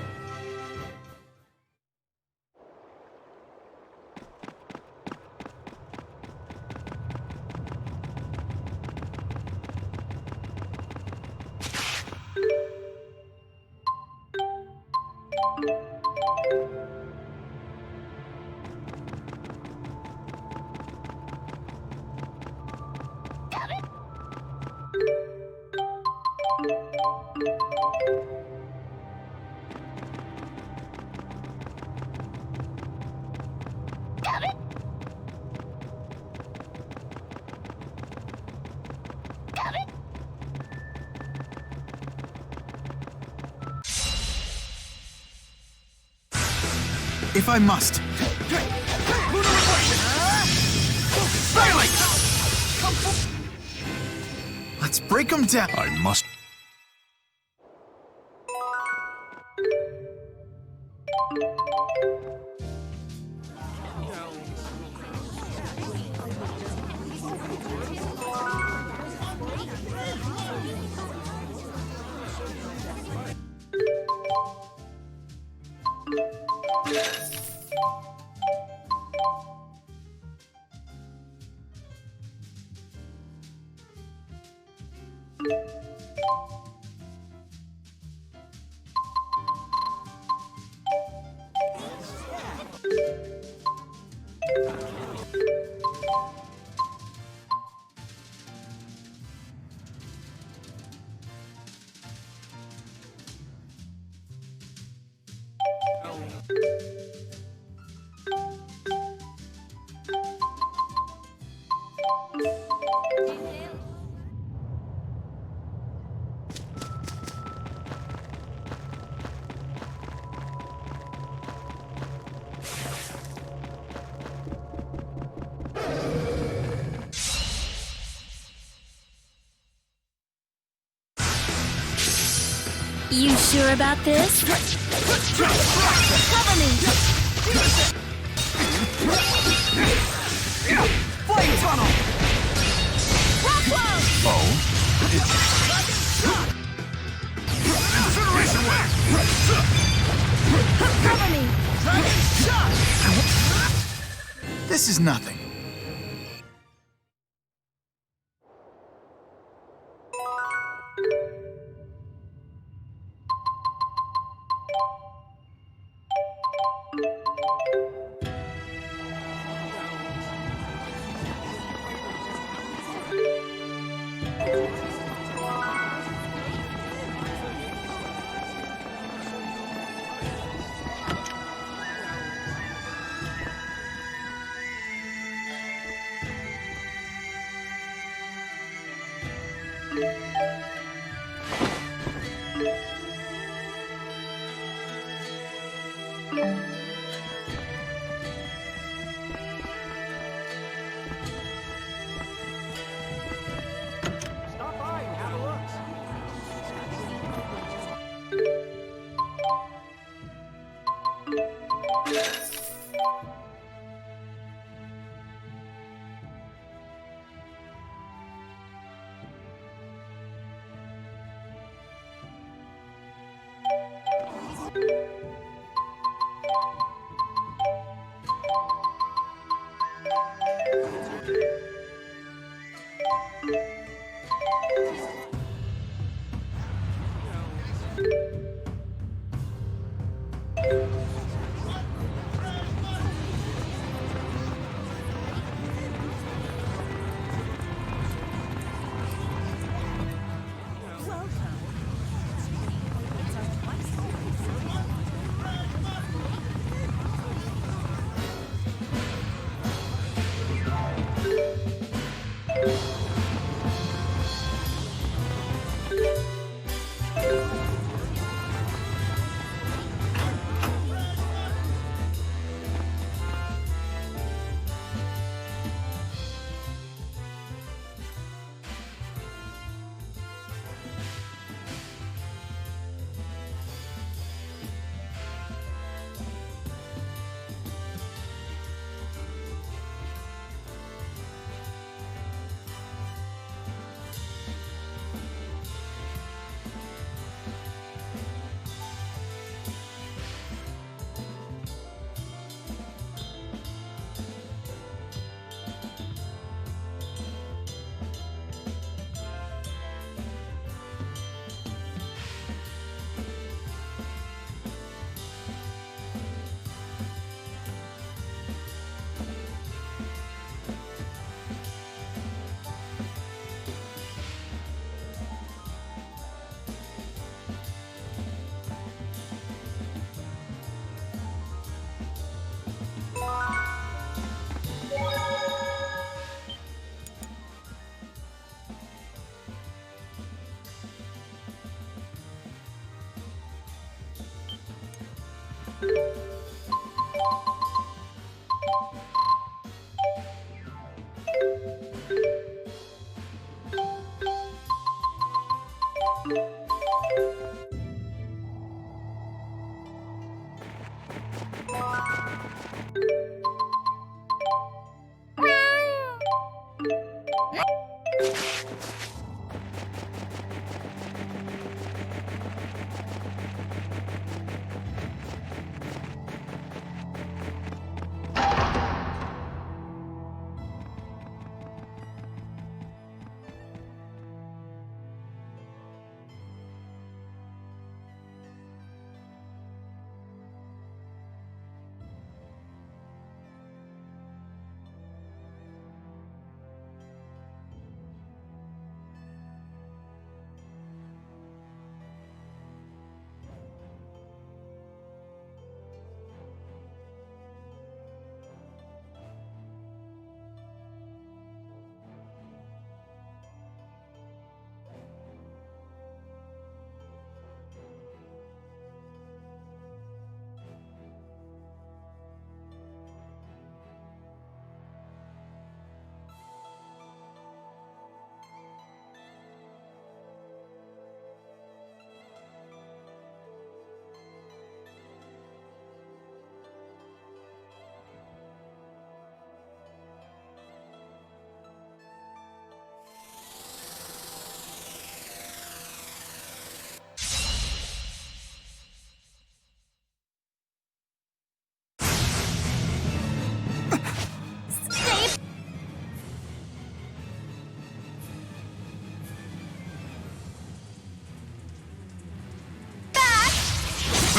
If I must. Let's break them down. I must. You sure about this? Cover me! Flame tunnel! Incineration wave! Cover me! Dragon shot! This is nothing. Stop by and have a look.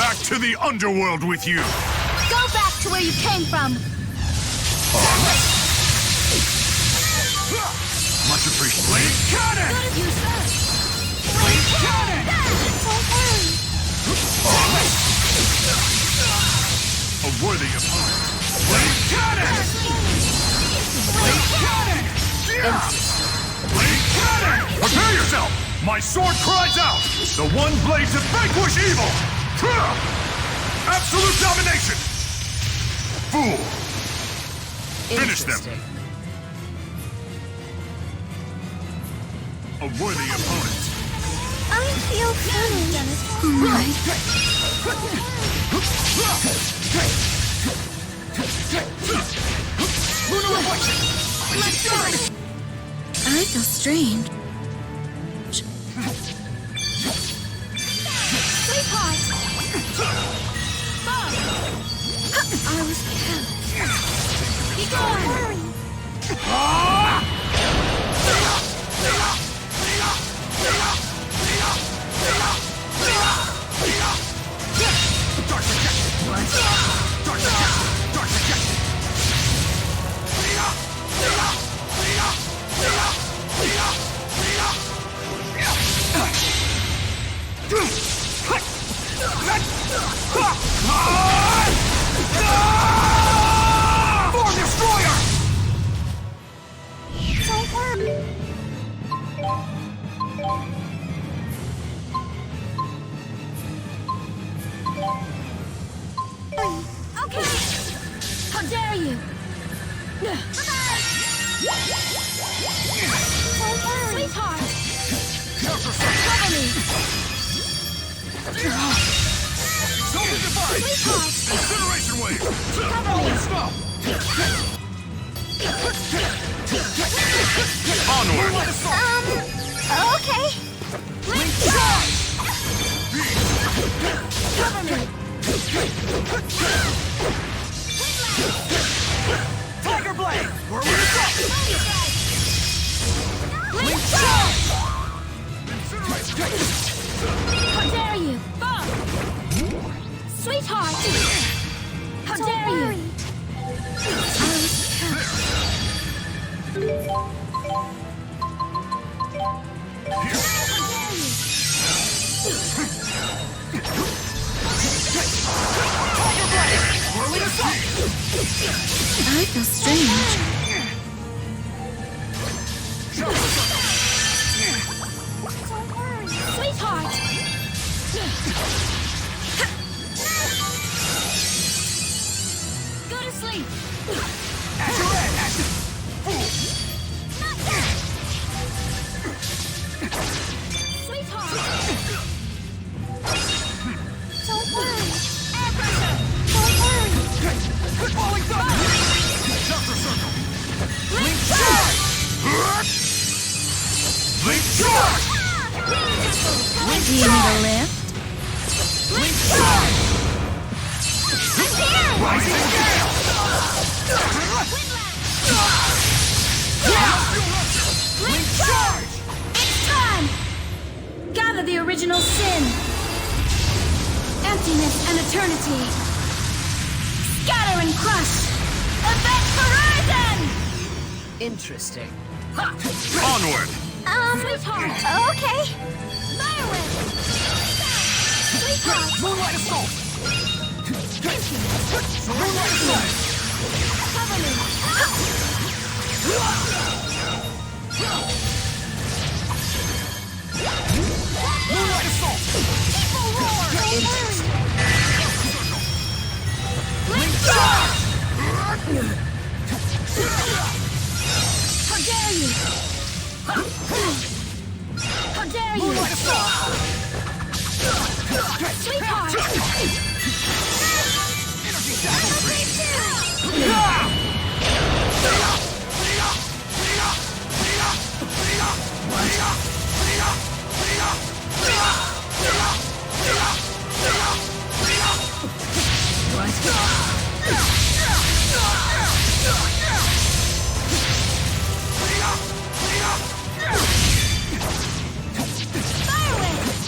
Back to the underworld with you! Go back to where you came from! Much appreciated. Blade cannon! Good of you, sir! Blade cannon! A worthy opponent. Blade cannon! Blade cannon! Blade cannon! Prepare yourself! My sword cries out! The one blade to vanquish evil! Absolute domination! Fool! Finish them! A worthy opponent. I feel fine, Dennis. I feel strange. Sweetheart! Bob! I was kept. Be gone! Hurry! Form Destroyer! Okay! How dare you! Sweetheart! Cover me! Something divine! Sweetheart! Incineration wave! Cover me! Stop! Onward! Okay. Charge! Cover me! Tiger Blade! Where will you go? Charge! How dare you! Sweetheart! How dare you! I feel strange. Sweetheart! Go to sleep! At your end, Ashton! Fool! Not yet! Sweetheart! Don't worry! Air pressure! Don't worry! Falling thunder! Counter circle! Link charge! Link charge! Do you need a lift? Link charge! I'm here! Rising gale! Link charge! It's time! Gather the original sin! Emptiness and eternity! Scatter and crush! Event Horizon! Interesting. Onward! Sweetheart! Okay! Violent! Sweetheart! Moonlight Assault! Moonlight Assault! Cover me! Moonlight Assault! People roar! Link charge! How dare you! How dare you! Moonlight Assault! Sweetheart! Energy Dazzle!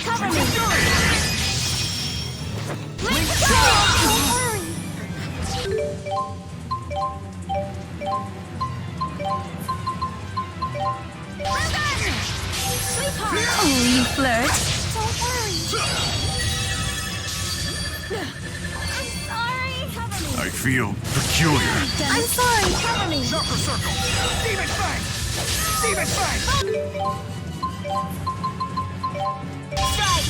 Cover me! I feel peculiar. I'm sorry, cover me! Chakra Circle! Demon Fang! Demon Fang! Strike!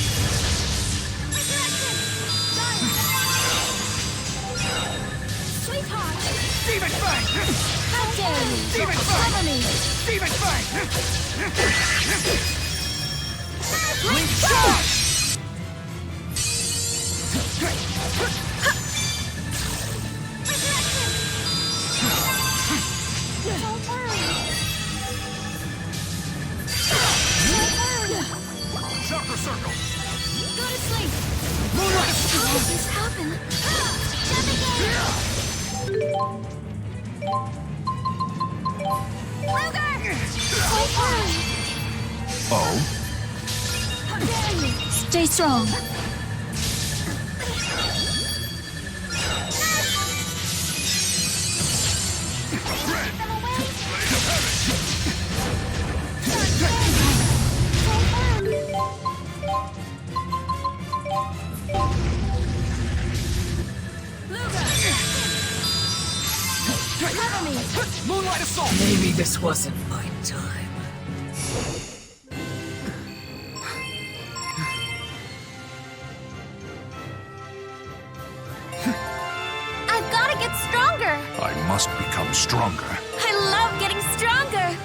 Sweetheart! Demon Fang! How dare you! Demon Fang! Cover me! Demon Fang! Link shot! Don't worry. Chakra Circle! Go to sleep. Moonlight! How did this happen? Luger! Don't worry. Oh? How dare you? Stay strong. Moonlight Assault! Maybe this wasn't my time. I've got to get stronger. I must become stronger. I love getting stronger.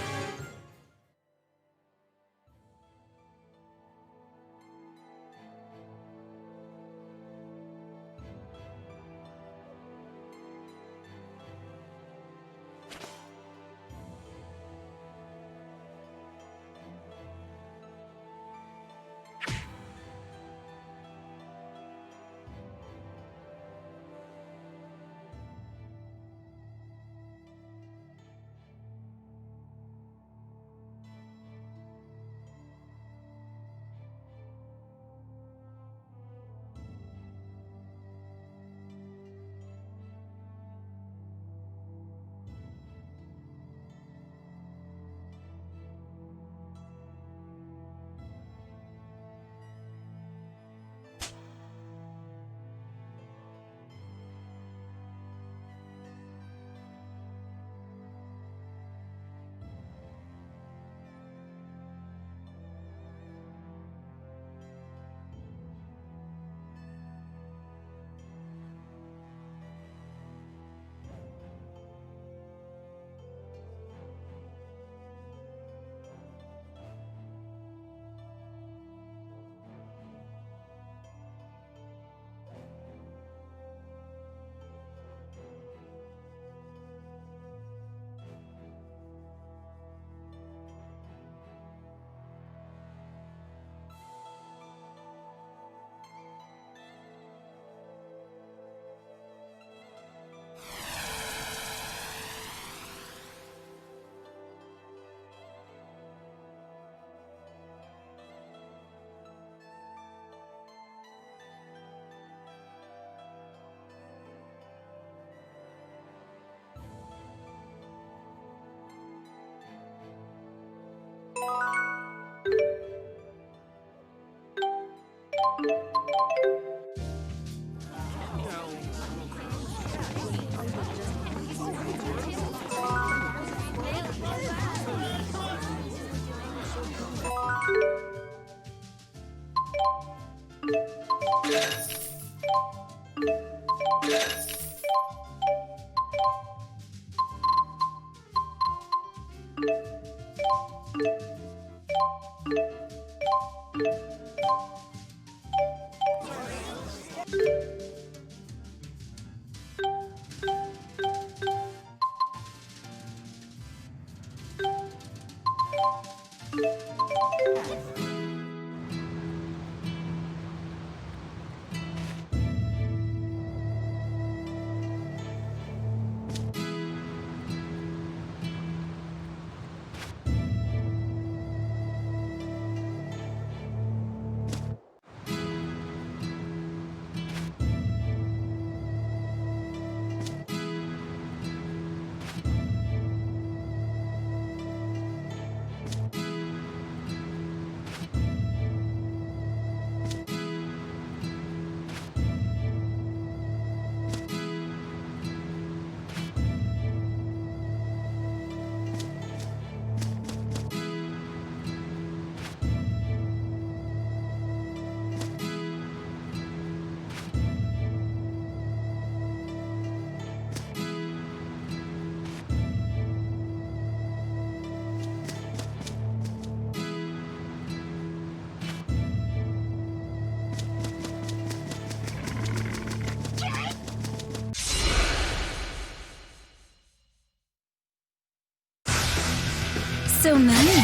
So many.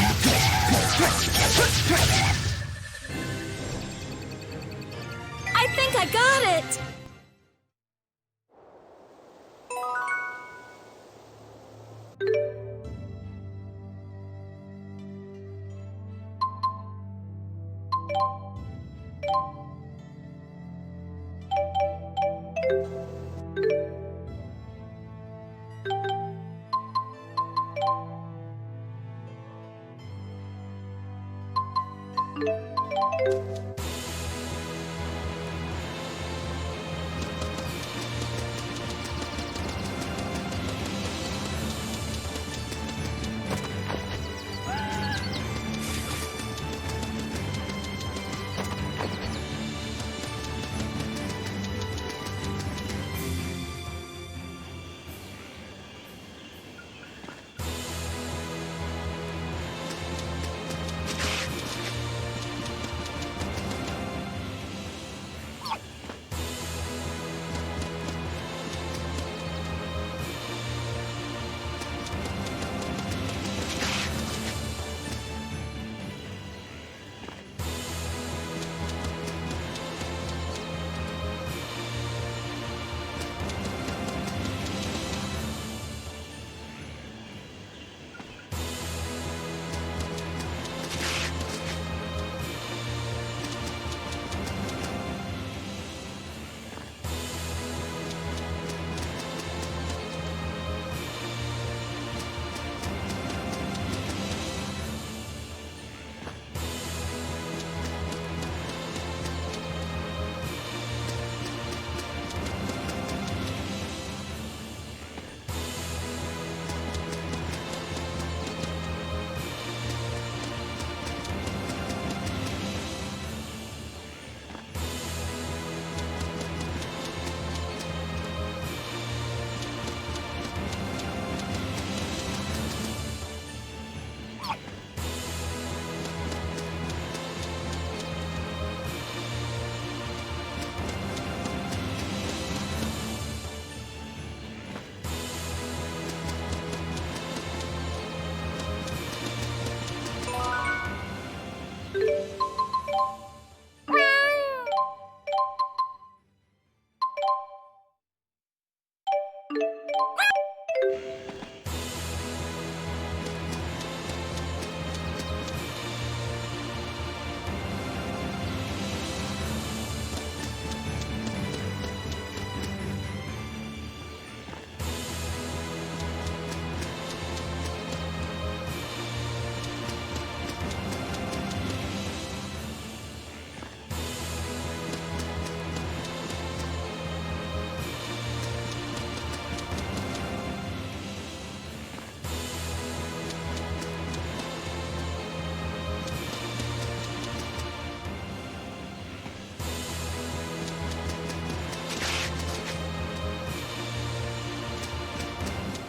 I think I got it!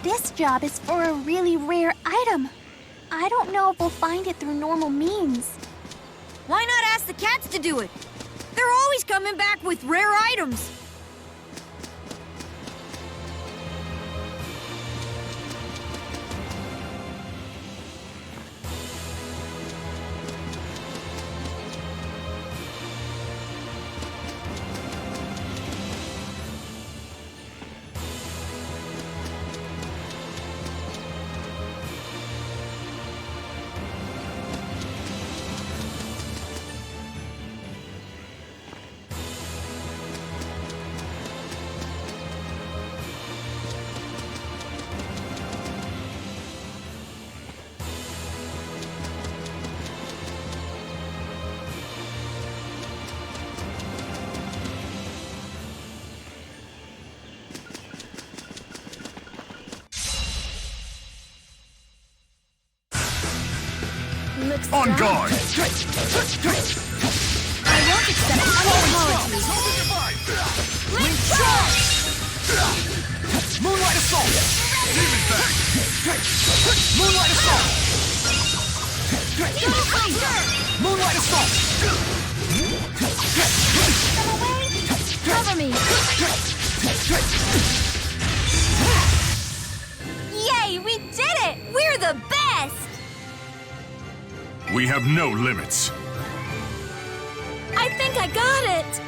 This job is for a really rare item. I don't know if we'll find it through normal means. Why not ask the cats to do it? They're always coming back with rare items. Looks On done. guard! I won't accept any apologies. Link charge! Moonlight assault! Demon Fang! Moonlight assault! Moonlight assault! Come away! Cover me! Yay, we did it! We're the best! We have no limits. I think I got it!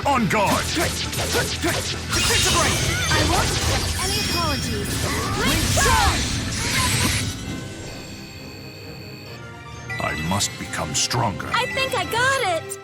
On guard! I won't accept any apologies. I must become stronger. I think I got it!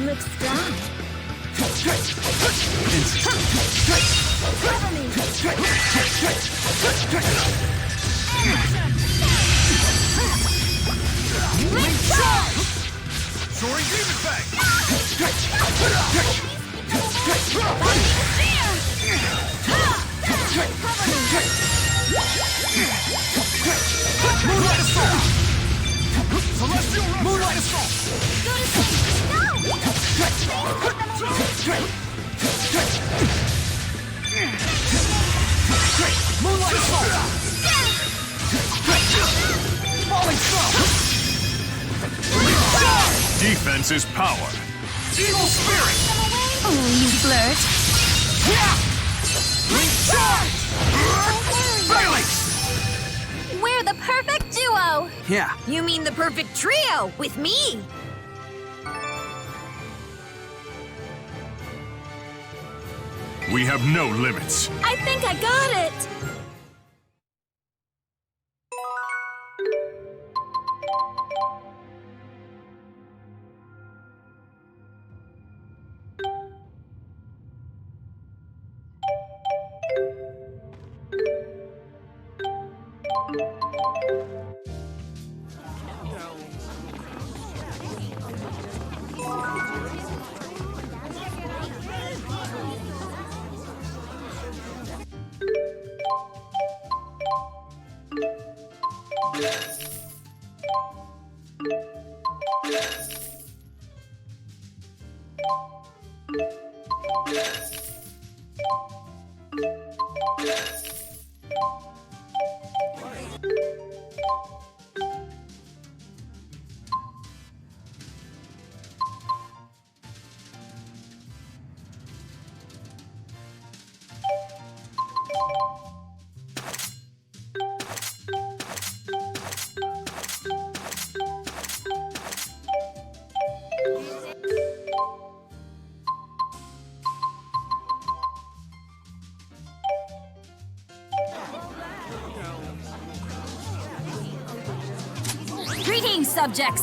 Looks done. Soaring demon fang! Moonlight assault! Celestial Rush! Moonlight assault! Moonlight assault! Falling star! Defense is power. Evil spirit! Oh, you flirt. Recharge! Phalanx! We're the perfect duo! Yeah. You mean the perfect trio with me? We have no limits. I think I got it! Greetings, subjects.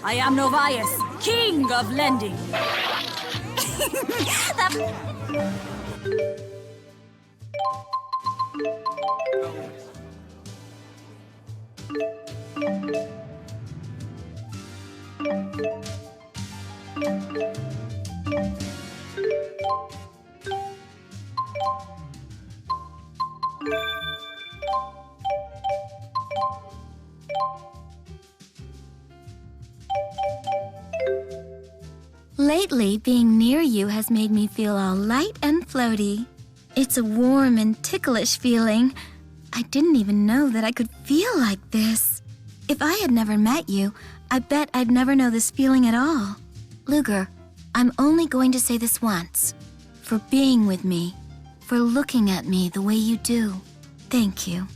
I am Novius, king of lending. Lately, being near you has made me feel all light and floaty. It's a warm and ticklish feeling. I didn't even know that I could feel like this. If I had never met you, I bet I'd never know this feeling at all. Luger, I'm only going to say this once. For being with me, for looking at me the way you do. Thank you.